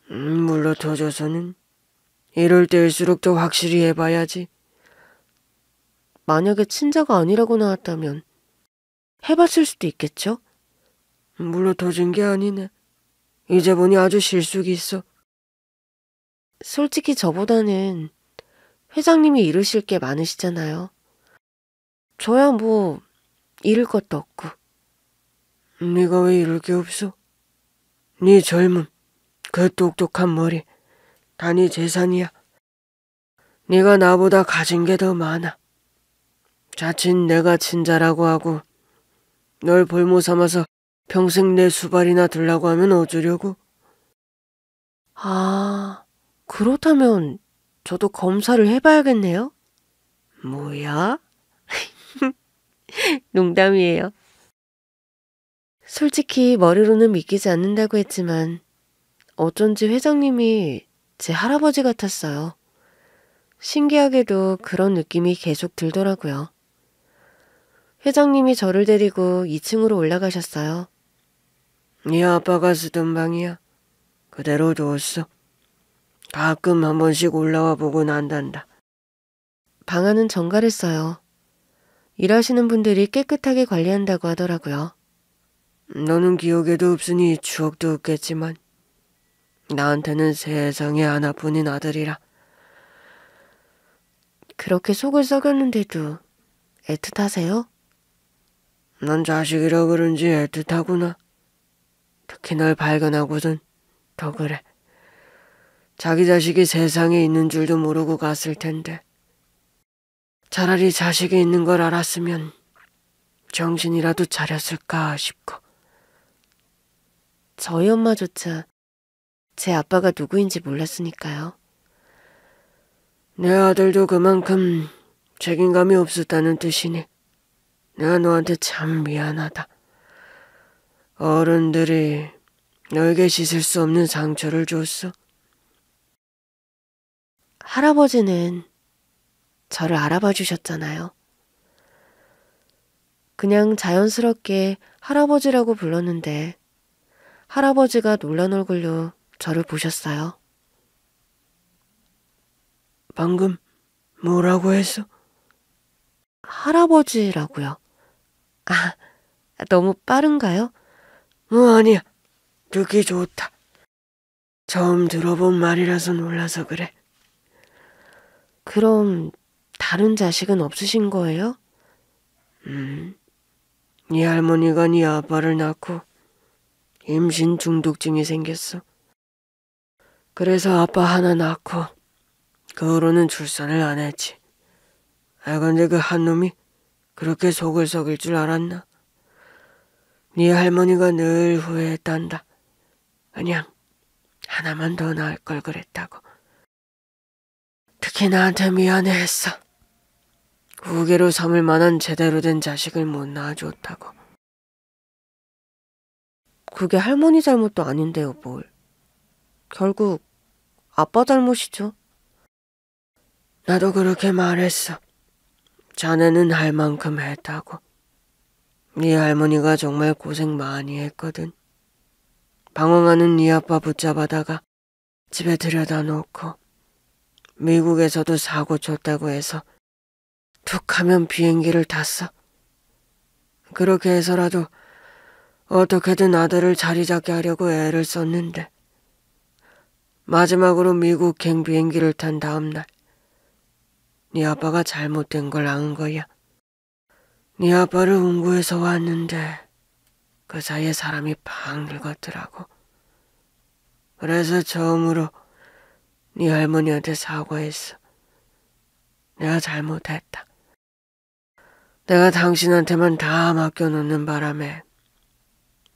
물러터져서는 이럴 때일수록 더 확실히 해봐야지. 만약에 친자가 아니라고 나왔다면 해봤을 수도 있겠죠? 물러터진 게 아니네. 이제 보니 아주 실속이 있어. 솔직히 저보다는 회장님이 잃으실 게 많으시잖아요. 저야 뭐 잃을 것도 없고. 네가 왜 이럴 게 없어? 네 젊음, 그 똑똑한 머리, 다 네 재산이야. 네가 나보다 가진 게 더 많아. 자칫 내가 친자라고 하고 널 볼모 삼아서 평생 내 수발이나 들라고 하면 어쩌려고? 아, 그렇다면 저도 검사를 해봐야겠네요? 뭐야? 농담이에요. 솔직히 머리로는 믿기지 않는다고 했지만 어쩐지 회장님이 제 할아버지 같았어요. 신기하게도 그런 느낌이 계속 들더라고요. 회장님이 저를 데리고 2층으로 올라가셨어요. 네 아빠가 쓰던 방이야. 그대로 뒀어. 가끔 한 번씩 올라와 보고 난단다. 방 안은 정갈했어요. 일하시는 분들이 깨끗하게 관리한다고 하더라고요. 너는 기억에도 없으니 추억도 없겠지만 나한테는 세상에 하나뿐인 아들이라. 그렇게 속을 썩였는데도 애틋하세요? 넌 자식이라 그런지 애틋하구나. 특히 널 발견하고선 더 그래. 자기 자식이 세상에 있는 줄도 모르고 갔을 텐데 차라리 자식이 있는 걸 알았으면 정신이라도 차렸을까 싶고. 저희 엄마조차 제 아빠가 누구인지 몰랐으니까요. 내 아들도 그만큼 책임감이 없었다는 뜻이니 내가 너한테 참 미안하다. 어른들이 너에게 씻을 수 없는 상처를 줬어. 할아버지는 저를 알아봐 주셨잖아요. 그냥 자연스럽게 할아버지라고 불렀는데 할아버지가 놀란 얼굴로 저를 보셨어요. 방금 뭐라고 했어? 할아버지라고요. 너무 빠른가요? 아니야. 듣기 좋다. 처음 들어본 말이라서 놀라서 그래. 그럼 다른 자식은 없으신 거예요? 네 할머니가 네 아빠를 낳고 임신 중독증이 생겼어. 그래서 아빠 하나 낳고 그 후로는 출산을 안 했지. 근데 그 한 놈이 그렇게 속을 썩일 줄 알았나? 네 할머니가 늘 후회했단다. 그냥 하나만 더 낳을 걸 그랬다고. 특히 나한테 미안해했어. 후계로 삼을 만한 제대로 된 자식을 못 낳아줬다고. 그게 할머니 잘못도 아닌데요, 뭘. 결국 아빠 잘못이죠. 나도 그렇게 말했어. 자네는 할 만큼 했다고. 네 할머니가 정말 고생 많이 했거든. 방황하는 네 아빠 붙잡아다가 집에 들여다 놓고 미국에서도 사고 쳤다고 해서 툭 하면 비행기를 탔어. 그렇게 해서라도 어떻게든 아들을 자리 잡게 하려고 애를 썼는데 마지막으로 미국행 비행기를 탄 다음날 네 아빠가 잘못된 걸 안 거야. 네 아빠를 운구해서 왔는데 그 사이에 사람이 팍 늙었더라고. 그래서 처음으로 네 할머니한테 사과했어. 내가 잘못했다. 내가 당신한테만 다 맡겨놓는 바람에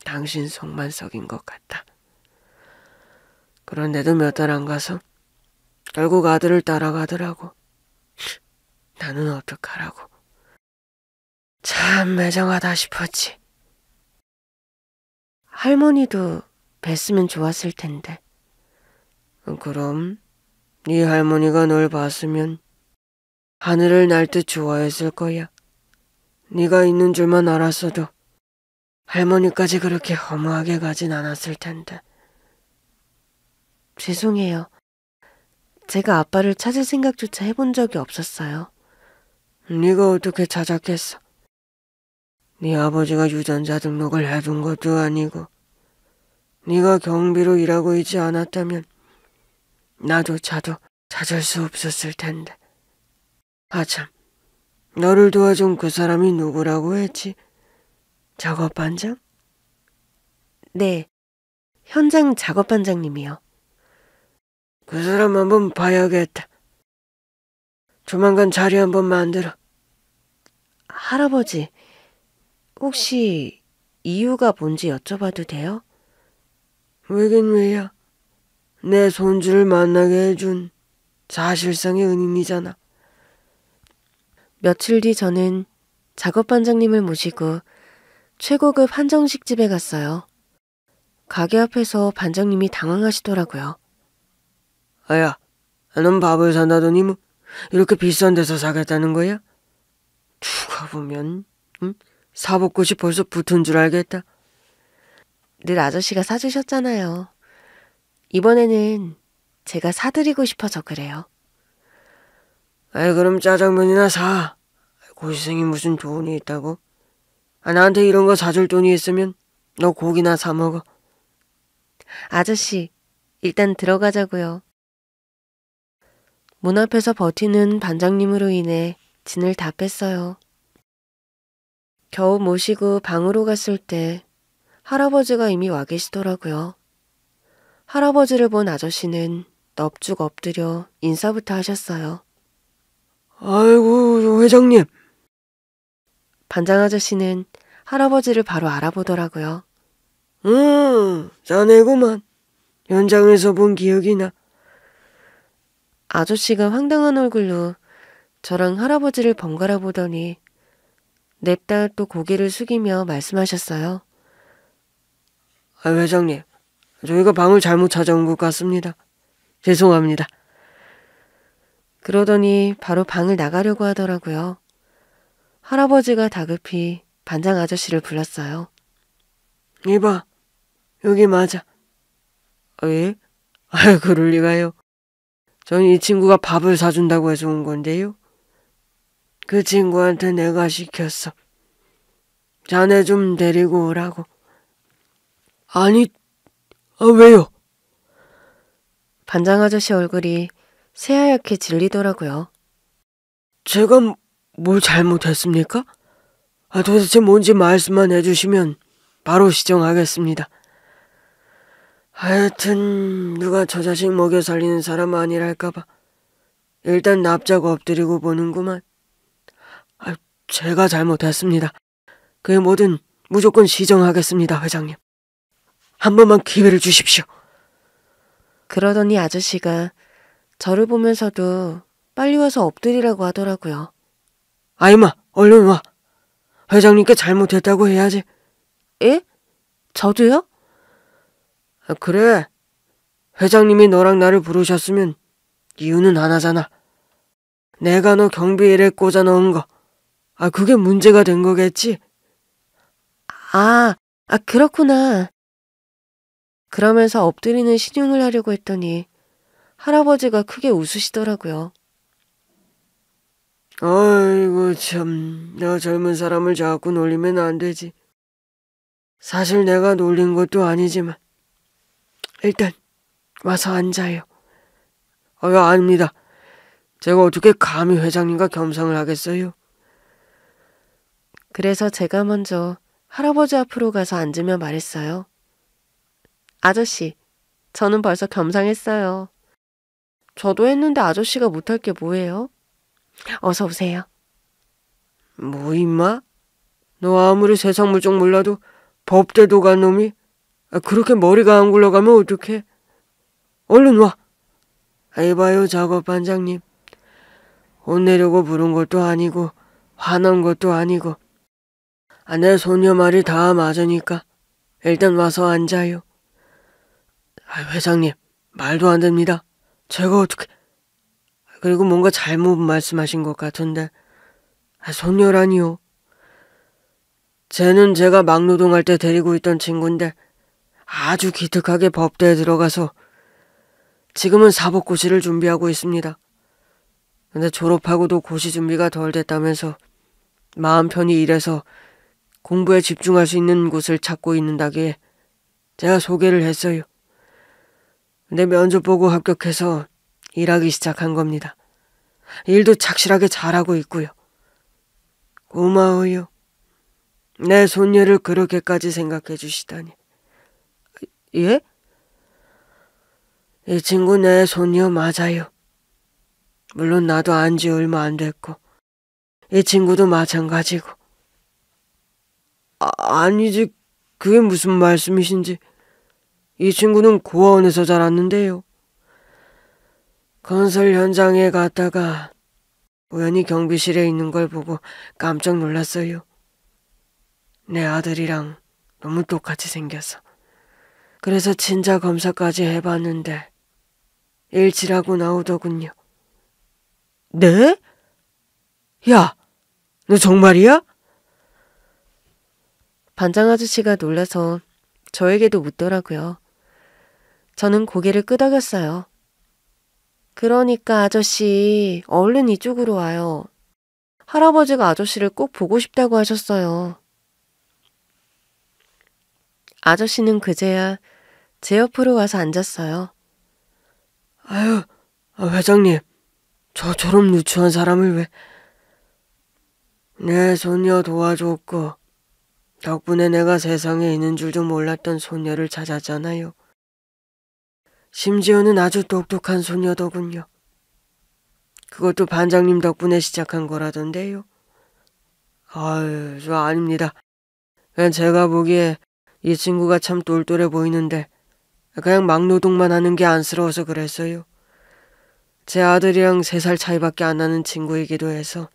당신 속만 썩인 것 같다. 그런데도 몇 달 안 가서 결국 아들을 따라가더라고. 나는 어떡하라고. 참 매정하다 싶었지. 할머니도 뵀으면 좋았을 텐데. 그럼 네 할머니가 널 봤으면 하늘을 날 듯 좋아했을 거야. 네가 있는 줄만 알았어도 할머니까지 그렇게 허무하게 가진 않았을 텐데. 죄송해요. 제가 아빠를 찾을 생각조차 해본 적이 없었어요. 네가 어떻게 찾았겠어? 네 아버지가 유전자 등록을 해둔 것도 아니고 네가 경비로 일하고 있지 않았다면 나조차도 찾을 수 없었을 텐데. 참, 너를 도와준 그 사람이 누구라고 했지? 작업반장? 네, 현장 작업반장님이요. 그 사람 한번 봐야겠다. 조만간 자리 한번 만들어. 할아버지, 혹시 이유가 뭔지 여쭤봐도 돼요? 왜긴 왜야. 내 손주를 만나게 해준 사실상의 은인이잖아. 며칠 뒤 저는 작업반장님을 모시고 최고급 한정식 집에 갔어요. 가게 앞에서 반장님이 당황하시더라고요. 야, 넌 밥을 산다더니 뭐 이렇게 비싼 데서 사겠다는 거야? 누가 보면 사복 곳이 벌써 붙은 줄 알겠다. 늘 아저씨가 사주셨잖아요. 이번에는 제가 사드리고 싶어서 그래요. 그럼 짜장면이나 사. 고시생이 무슨 돈이 있다고? 나한테 이런 거 사줄 돈이 있으면 너 고기나 사 먹어. 아저씨, 일단 들어가자고요. 문 앞에서 버티는 반장님으로 인해 진을 다 뺐어요. 겨우 모시고 방으로 갔을 때 할아버지가 이미 와 계시더라고요. 할아버지를 본 아저씨는 넙죽 엎드려 인사부터 하셨어요. 아이고, 회장님. 반장 아저씨는 할아버지를 바로 알아보더라고요. 자네구만. 현장에서 본 기억이 나. 아저씨가 황당한 얼굴로 저랑 할아버지를 번갈아 보더니 냅다 또 고개를 숙이며 말씀하셨어요. 회장님, 저희가 방을 잘못 찾아온 것 같습니다. 죄송합니다. 그러더니 바로 방을 나가려고 하더라고요. 할아버지가 다급히 반장 아저씨를 불렀어요. 이봐, 여기 맞아. 예? 그럴 리가요. 전 이 친구가 밥을 사준다고 해서 온 건데요. 그 친구한테 내가 시켰어. 자네 좀 데리고 오라고. 아니, 왜요? 반장 아저씨 얼굴이 새하얗게 질리더라고요. 제가 뭘 잘못했습니까? 도대체 뭔지 말씀만 해주시면 바로 시정하겠습니다. 하여튼 누가 저 자식 먹여 살리는 사람 아니랄까봐 일단 납작 엎드리고 보는구만. 제가 잘못했습니다. 그의 뭐든 무조건 시정하겠습니다, 회장님. 한 번만 기회를 주십시오. 그러더니 아저씨가 저를 보면서도 빨리 와서 엎드리라고 하더라고요. 아이마, 얼른 와. 회장님께 잘못했다고 해야지. 예? 저도요? 그래. 회장님이 너랑 나를 부르셨으면 이유는 하나잖아. 내가 너 경비일에 꽂아 넣은 거. 그게 문제가 된 거겠지? 그렇구나. 그러면서 엎드리는 신용을 하려고 했더니 할아버지가 크게 웃으시더라고요. 아이고 참, 너 젊은 사람을 자꾸 놀리면 안 되지. 사실 내가 놀린 것도 아니지만 일단 와서 앉아요. 아닙니다. 제가 어떻게 감히 회장님과 겸상을 하겠어요? 그래서 제가 먼저 할아버지 앞으로 가서 앉으며 말했어요. 아저씨, 저는 벌써 겸상했어요. 저도 했는데 아저씨가 못할 게 뭐예요? 어서 오세요. 뭐 임마? 너 아무리 세상 물정 몰라도 법대도 간 놈이 그렇게 머리가 안 굴러가면 어떡해? 얼른 와. 이봐요 작업 반장님. 혼내려고 부른 것도 아니고 화난 것도 아니고 내 소녀 말이 다 맞으니까 일단 와서 앉아요. 회장님, 말도 안 됩니다. 제가 어떻게... 그리고 뭔가 잘못 말씀하신 것 같은데. 소녀라니요. 쟤는 제가 막노동할 때 데리고 있던 친구인데 아주 기특하게 법대에 들어가서 지금은 사법고시를 준비하고 있습니다. 근데 졸업하고도 고시 준비가 덜 됐다면서 마음 편히 일해서 공부에 집중할 수 있는 곳을 찾고 있는다기에 제가 소개를 했어요. 근데 면접 보고 합격해서 일하기 시작한 겁니다. 일도 착실하게 잘하고 있고요. 고마워요. 내 손녀를 그렇게까지 생각해 주시다니. 예? 이 친구 내 손녀 맞아요. 물론 나도 안지 얼마 안 됐고 이 친구도 마찬가지고. 아니지, 그게 무슨 말씀이신지. 이 친구는 고아원에서 자랐는데요. 건설 현장에 갔다가 우연히 경비실에 있는 걸 보고 깜짝 놀랐어요. 내 아들이랑 너무 똑같이 생겨서. 그래서 친자 검사까지 해봤는데 일치라고 나오더군요. 네? 야, 너 정말이야? 반장 아저씨가 놀라서 저에게도 묻더라고요. 저는 고개를 끄덕였어요. 그러니까 아저씨, 얼른 이쪽으로 와요. 할아버지가 아저씨를 꼭 보고 싶다고 하셨어요. 아저씨는 그제야 제 옆으로 와서 앉았어요. 회장님, 저처럼 누추한 사람을 왜... 내 손녀 도와줬고 덕분에 내가 세상에 있는 줄도 몰랐던 손녀를 찾았잖아요. 심지어는 아주 똑똑한 손녀더군요. 그것도 반장님 덕분에 시작한 거라던데요. 저 아닙니다. 그냥 제가 보기에 이 친구가 참 똘똘해 보이는데 그냥 막노동만 하는 게 안쓰러워서 그랬어요. 제 아들이랑 3살 차이밖에 안 나는 친구이기도 해서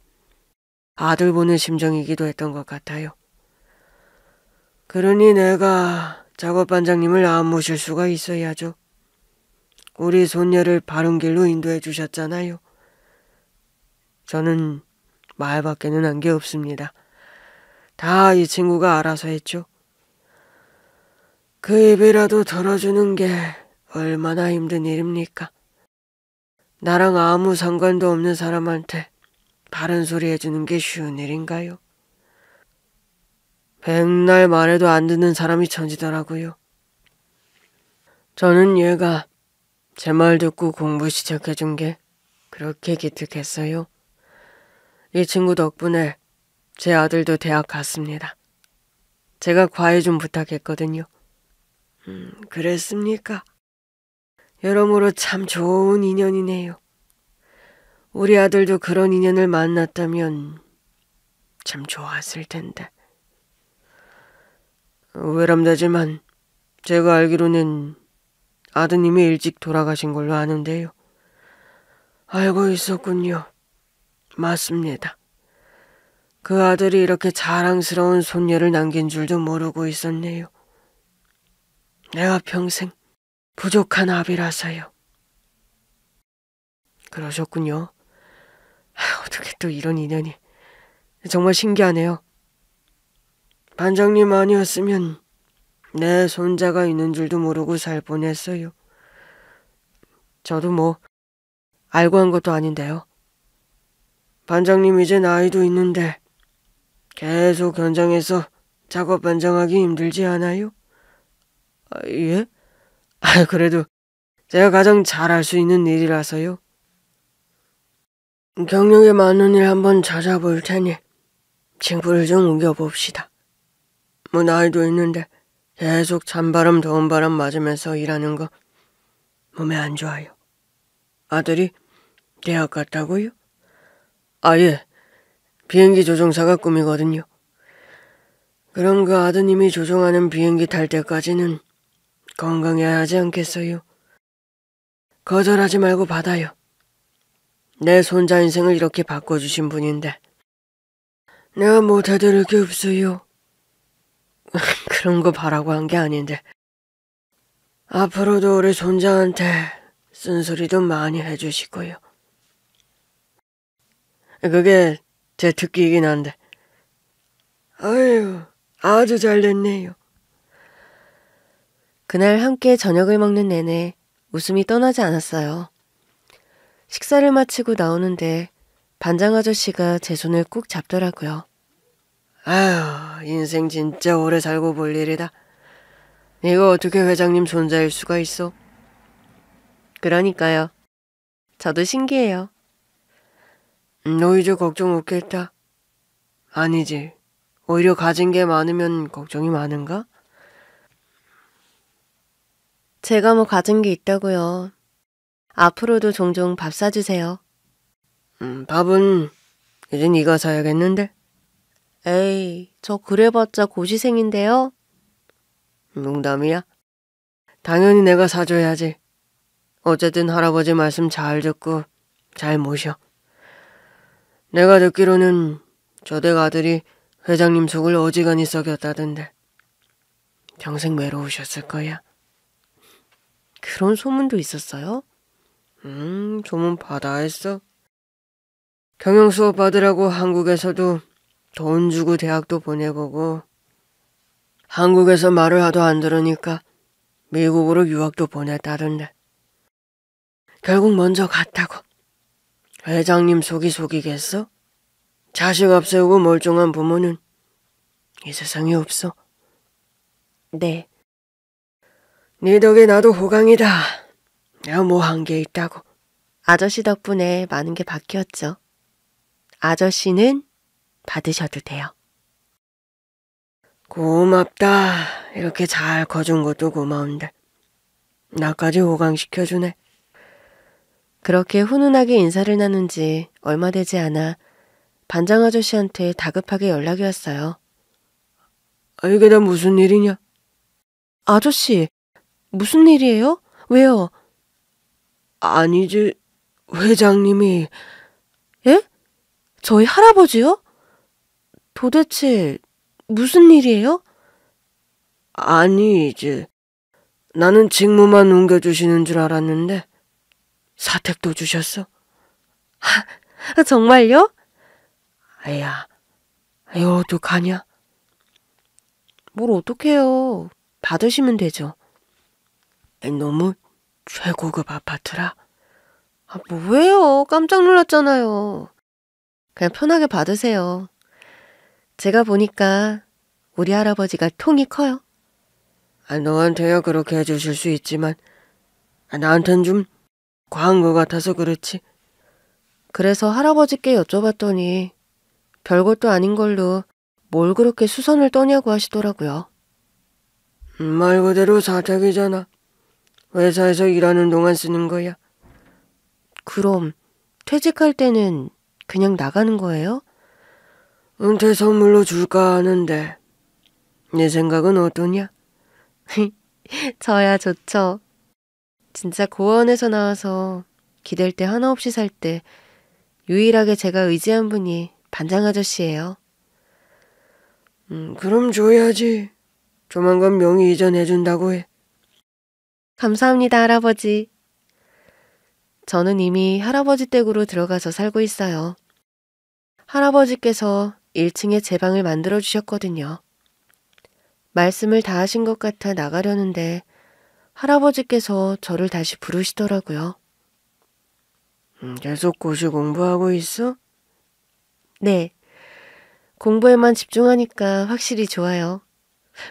아들 보는 심정이기도 했던 것 같아요. 그러니 내가 작업반장님을 안 모실 수가 있어야죠. 우리 손녀를 바른 길로 인도해 주셨잖아요. 저는 말밖에는 한 게 없습니다. 다 이 친구가 알아서 했죠. 그 입이라도 털어주는 게 얼마나 힘든 일입니까? 나랑 아무 상관도 없는 사람한테 바른 소리 해주는 게 쉬운 일인가요? 백날 말해도 안 듣는 사람이 천지더라고요. 저는 얘가 제 말 듣고 공부 시작해준 게 그렇게 기특했어요. 이 친구 덕분에 제 아들도 대학 갔습니다. 제가 과외 좀 부탁했거든요. 그랬습니까? 여러모로 참 좋은 인연이네요. 우리 아들도 그런 인연을 만났다면 참 좋았을 텐데. 외람되지만 제가 알기로는 아드님이 일찍 돌아가신 걸로 아는데요. 알고 있었군요. 맞습니다. 그 아들이 이렇게 자랑스러운 손녀를 남긴 줄도 모르고 있었네요. 내가 평생 부족한 아비라서요. 그러셨군요. 어떻게 또 이런 인연이. 정말 신기하네요. 반장님 아니었으면 내 손자가 있는 줄도 모르고 살 뻔했어요. 저도 뭐 알고 한 것도 아닌데요. 반장님 이제 나이도 있는데 계속 현장에서 작업 반장하기 힘들지 않아요? 예? 그래도 제가 가장 잘할 수 있는 일이라서요. 경력에 맞는 일 한번 찾아볼 테니 친구를 좀 옮겨봅시다. 뭐 나이도 있는데 계속 찬바람 더운 바람 맞으면서 일하는 거 몸에 안 좋아요. 아들이 대학 갔다고요? 예. 비행기 조종사가 꿈이거든요. 그럼 그 아드님이 조종하는 비행기 탈 때까지는 건강해야 하지 않겠어요? 거절하지 말고 받아요. 내 손자 인생을 이렇게 바꿔주신 분인데 내가 못해드릴 게 없어요. 그런 거 바라고 한 게 아닌데 앞으로도 우리 손자한테 쓴소리도 많이 해주시고요. 그게 제 특기이긴 한데. 아유, 아주 잘 됐네요. 그날 함께 저녁을 먹는 내내 웃음이 떠나지 않았어요. 식사를 마치고 나오는데 반장 아저씨가 제 손을 꾹 잡더라고요. 아유, 인생 진짜 오래 살고 볼 일이다. 이거 어떻게 회장님 손자일 수가 있어? 그러니까요. 저도 신기해요. 너 이제 걱정 없겠다. 아니지. 오히려 가진 게 많으면 걱정이 많은가? 제가 뭐 가진 게 있다고요. 앞으로도 종종 밥 사주세요. 밥은 이제 네가 사야겠는데? 에이, 저 그래봤자 고시생인데요. 농담이야? 당연히 내가 사줘야지. 어쨌든 할아버지 말씀 잘 듣고 잘 모셔. 내가 듣기로는 저댁 아들이 회장님 속을 어지간히 썩였다던데. 평생 외로우셨을 거야. 그런 소문도 있었어요? 소문 바다했어. 경영 수업 받으라고 한국에서도 돈 주고 대학도 보내보고 한국에서 말을 하도 안 들으니까 미국으로 유학도 보냈다던데. 결국 먼저 갔다고. 회장님 속이 속이겠어? 자식 앞세우고 멀쩡한 부모는 이 세상에 없어. 네. 네 덕에 나도 호강이다. 내가 뭐 한 게 있다고. 아저씨 덕분에 많은 게 바뀌었죠. 아저씨는 받으셔도 돼요. 고맙다. 이렇게 잘 커준 것도 고마운데 나까지 호강시켜주네. 그렇게 훈훈하게 인사를 나눈 지 얼마 되지 않아 반장 아저씨한테 다급하게 연락이 왔어요. 이게 다 무슨 일이냐? 아저씨, 무슨 일이에요? 왜요? 아니지, 회장님이. 예? 저희 할아버지요? 도대체 무슨 일이에요? 아니, 이제 나는 직무만 옮겨주시는 줄 알았는데 사택도 주셨어. 정말요? 아야, 이거 어떡하냐? 뭘 어떡해요. 받으시면 되죠. 너무 최고급 아파트라. 뭐예요? 깜짝 놀랐잖아요. 그냥 편하게 받으세요. 제가 보니까 우리 할아버지가 통이 커요. 너한테야 그렇게 해주실 수 있지만 나한텐 좀 과한 것 같아서 그렇지. 그래서 할아버지께 여쭤봤더니 별것도 아닌 걸로 뭘 그렇게 수선을 떠냐고 하시더라고요. 말 그대로 사택이잖아. 회사에서 일하는 동안 쓰는 거야. 그럼 퇴직할 때는 그냥 나가는 거예요? 은퇴 선물로 줄까 하는데 네 생각은 어떠냐? 저야 좋죠. 진짜 고원에서 나와서 기댈 데 하나 없이 살 때 유일하게 제가 의지한 분이 반장 아저씨예요. 그럼 줘야지. 조만간 명의 이전해준다고 해. 감사합니다, 할아버지. 저는 이미 할아버지 댁으로 들어가서 살고 있어요. 할아버지께서 1층에 제 방을 만들어 주셨거든요. 말씀을 다 하신 것 같아 나가려는데 할아버지께서 저를 다시 부르시더라고요. 계속 고시 공부하고 있어? 네. 공부에만 집중하니까 확실히 좋아요.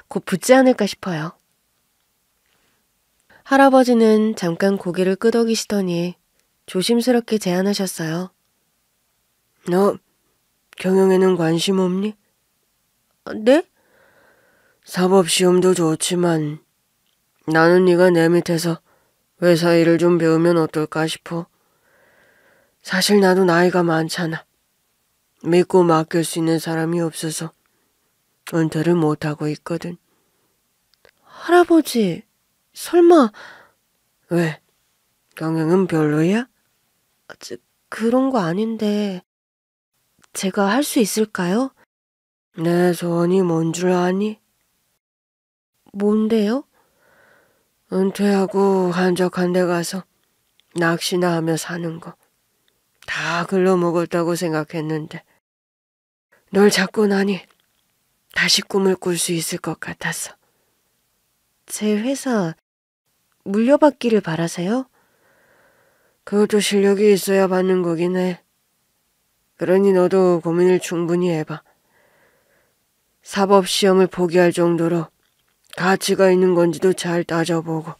곧 붙지 않을까 싶어요. 할아버지는 잠깐 고개를 끄덕이시더니 조심스럽게 제안하셨어요. 너 경영에는 관심 없니? 네? 사법시험도 좋지만 나는 네가 내 밑에서 회사 일을 좀 배우면 어떨까 싶어. 사실 나도 나이가 많잖아. 믿고 맡길 수 있는 사람이 없어서 은퇴를 못하고 있거든. 할아버지, 설마... 왜? 경영은 별로야? 그런 거 아닌데 제가 할 수 있을까요? 내 소원이 뭔 줄 아니? 뭔데요? 은퇴하고 한적한 데 가서 낚시나 하며 사는 거. 다 글러먹었다고 생각했는데 널 잡고 나니 다시 꿈을 꿀 수 있을 것 같았어. 제 회사 물려받기를 바라세요? 그것도 실력이 있어야 받는 거긴 해. 그러니 너도 고민을 충분히 해봐. 사법시험을 포기할 정도로 가치가 있는 건지도 잘 따져보고.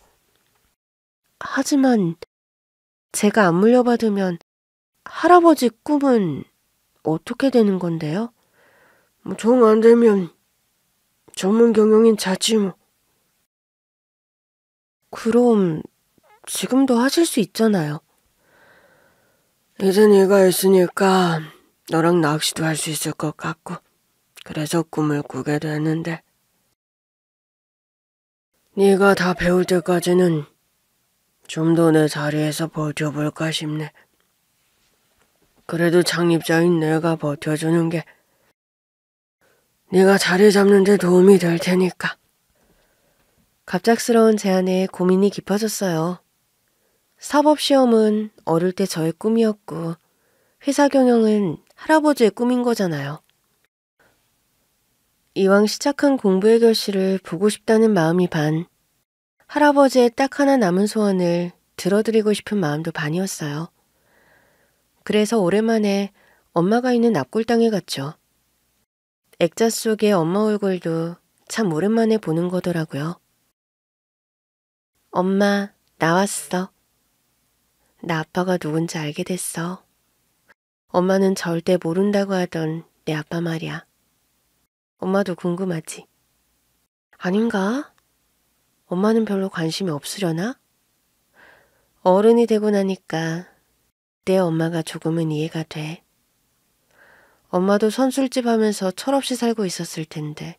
하지만 제가 안 물려받으면 할아버지 꿈은 어떻게 되는 건데요? 정 안 되면 전문 경영인 찾지 뭐. 그럼 지금도 하실 수 있잖아요. 이제 네가 했으니까 너랑 낚시도 할 수 있을 것 같고 그래서 꿈을 꾸게 됐는데 네가 다 배울 때까지는 좀 더 내 자리에서 버텨볼까 싶네. 그래도 창립자인 내가 버텨주는 게 네가 자리 잡는 데 도움이 될 테니까. 갑작스러운 제안에 고민이 깊어졌어요. 사법시험은 어릴 때 저의 꿈이었고 회사 경영은 할아버지의 꿈인 거잖아요. 이왕 시작한 공부의 결실을 보고 싶다는 마음이 반, 할아버지의 딱 하나 남은 소원을 들어드리고 싶은 마음도 반이었어요. 그래서 오랜만에 엄마가 있는 납골당에 갔죠. 액자 속의 엄마 얼굴도 참 오랜만에 보는 거더라고요. 엄마, 나왔어. 나 아빠가 누군지 알게 됐어. 엄마는 절대 모른다고 하던 내 아빠 말이야. 엄마도 궁금하지? 아닌가? 엄마는 별로 관심이 없으려나? 어른이 되고 나니까 내 엄마가 조금은 이해가 돼. 엄마도 선술집 하면서 철없이 살고 있었을 텐데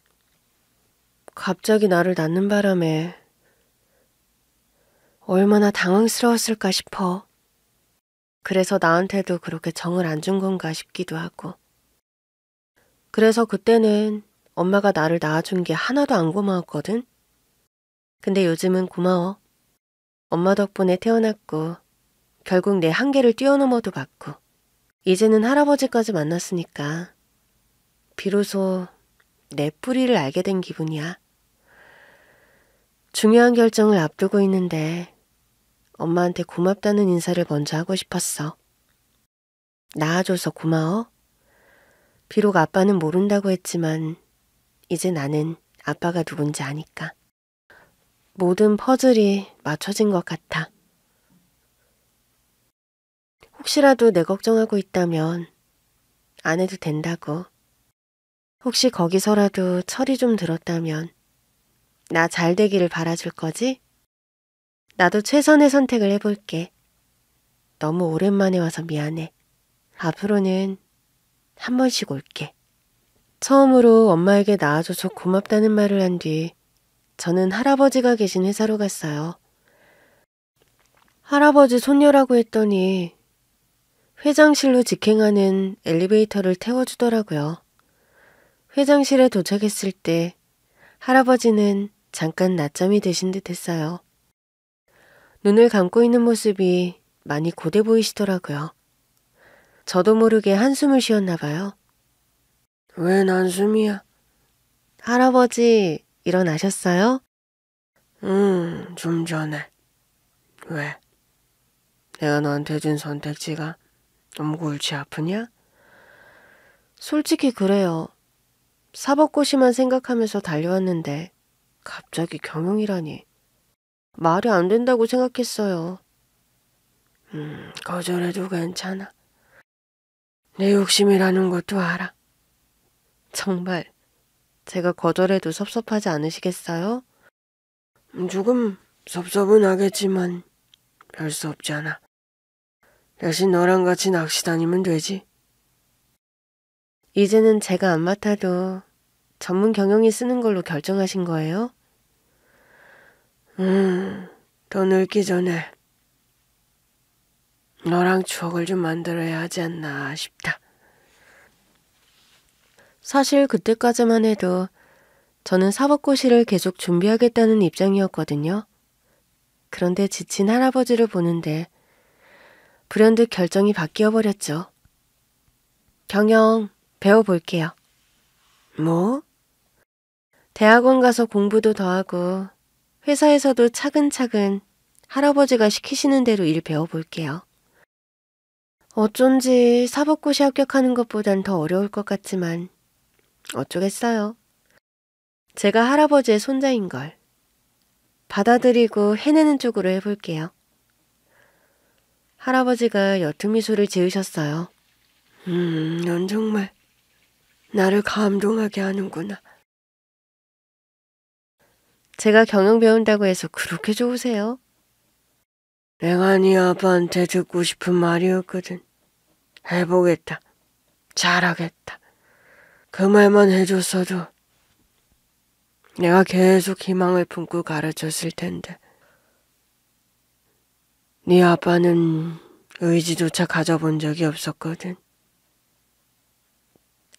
갑자기 나를 낳는 바람에 얼마나 당황스러웠을까 싶어. 그래서 나한테도 그렇게 정을 안 준 건가 싶기도 하고. 그래서 그때는 엄마가 나를 낳아준 게 하나도 안 고마웠거든. 근데 요즘은 고마워. 엄마 덕분에 태어났고 결국 내 한계를 뛰어넘어도 봤고 이제는 할아버지까지 만났으니까 비로소 내 뿌리를 알게 된 기분이야. 중요한 결정을 앞두고 있는데 엄마한테 고맙다는 인사를 먼저 하고 싶었어. 낳아줘서 고마워. 비록 아빠는 모른다고 했지만 이제 나는 아빠가 누군지 아니까. 모든 퍼즐이 맞춰진 것 같아. 혹시라도 내 걱정하고 있다면 안 해도 된다고. 혹시 거기서라도 철이 좀 들었다면 나 잘 되기를 바라줄 거지? 나도 최선의 선택을 해볼게. 너무 오랜만에 와서 미안해. 앞으로는 한 번씩 올게. 처음으로 엄마에게 낳아줘서 고맙다는 말을 한 뒤 저는 할아버지가 계신 회사로 갔어요. 할아버지 손녀라고 했더니 회장실로 직행하는 엘리베이터를 태워주더라고요. 회장실에 도착했을 때 할아버지는 잠깐 낮잠이 드신 듯 했어요. 눈을 감고 있는 모습이 많이 고돼 보이시더라고요. 저도 모르게 한숨을 쉬었나 봐요. 웬 한숨이야? 할아버지, 일어나셨어요? 좀 전에. 왜? 내가 너한테 준 선택지가 너무 골치 아프냐? 솔직히 그래요. 사법고시만 생각하면서 달려왔는데 갑자기 경영이라니. 말이 안 된다고 생각했어요. 거절해도 괜찮아. 내 욕심이라는 것도 알아. 정말 제가 거절해도 섭섭하지 않으시겠어요? 조금 섭섭은 하겠지만 별 수 없잖아. 대신 너랑 같이 낚시 다니면 되지. 이제는 제가 안 맡아도 전문 경영이 쓰는 걸로 결정하신 거예요? 더 늙기 전에 너랑 추억을 좀 만들어야 하지 않나 싶다. 사실 그때까지만 해도 저는 사법고시를 계속 준비하겠다는 입장이었거든요. 그런데 지친 할아버지를 보는데 불현듯 결정이 바뀌어 버렸죠. 경영 배워볼게요. 뭐? 대학원 가서 공부도 더 하고 회사에서도 차근차근 할아버지가 시키시는 대로 일 배워볼게요. 어쩐지 사법고시 합격하는 것보단 더 어려울 것 같지만 어쩌겠어요. 제가 할아버지의 손자인걸. 받아들이고 해내는 쪽으로 해볼게요. 할아버지가 옅은 미소를 지으셨어요. 넌 정말 나를 감동하게 하는구나. 제가 경영 배운다고 해서 그렇게 좋으세요? 내가 네 아빠한테 듣고 싶은 말이었거든. 해보겠다. 잘하겠다. 그 말만 해줬어도 내가 계속 희망을 품고 가르쳤을 텐데. 네 아빠는 의지조차 가져본 적이 없었거든.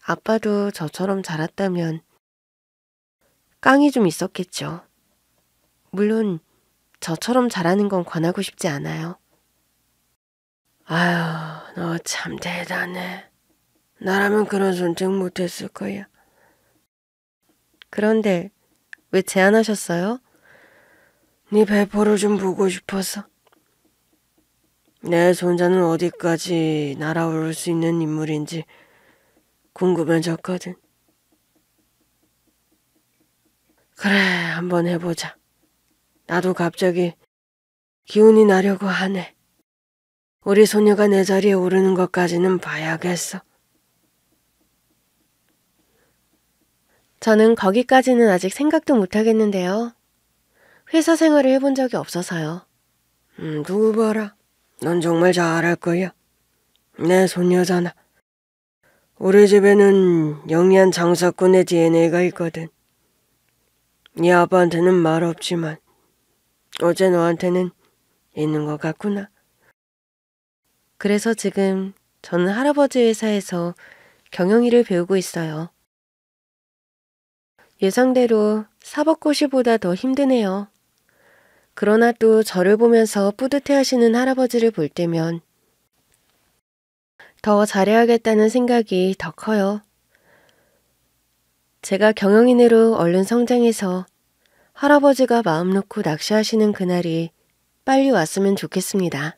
아빠도 저처럼 자랐다면 깡이 좀 있었겠죠. 물론 저처럼 자라는 건 권하고 싶지 않아요. 아유, 너 참 대단해. 나라면 그런 선택 못했을 거야. 그런데 왜 제안하셨어요? 네 배포를 좀 보고 싶어서. 내 손자는 어디까지 날아오를 수 있는 인물인지 궁금해졌거든. 그래, 한번 해보자. 나도 갑자기 기운이 나려고 하네. 우리 소녀가 내 자리에 오르는 것까지는 봐야겠어. 저는 거기까지는 아직 생각도 못 하겠는데요. 회사 생활을 해본 적이 없어서요. 두고 봐라. 넌 정말 잘할 거야. 내 손녀잖아. 우리 집에는 영리한 장사꾼의 DNA가 있거든. 네 아빠한테는 말 없지만 어째 너한테는 있는 것 같구나. 그래서 지금 저는 할아버지 회사에서 경영일을 배우고 있어요. 예상대로 사법고시보다 더 힘드네요. 그러나 또 저를 보면서 뿌듯해하시는 할아버지를 볼 때면 더 잘해야겠다는 생각이 더 커요. 제가 경영인으로 얼른 성장해서 할아버지가 마음 놓고 낚시하시는 그날이 빨리 왔으면 좋겠습니다.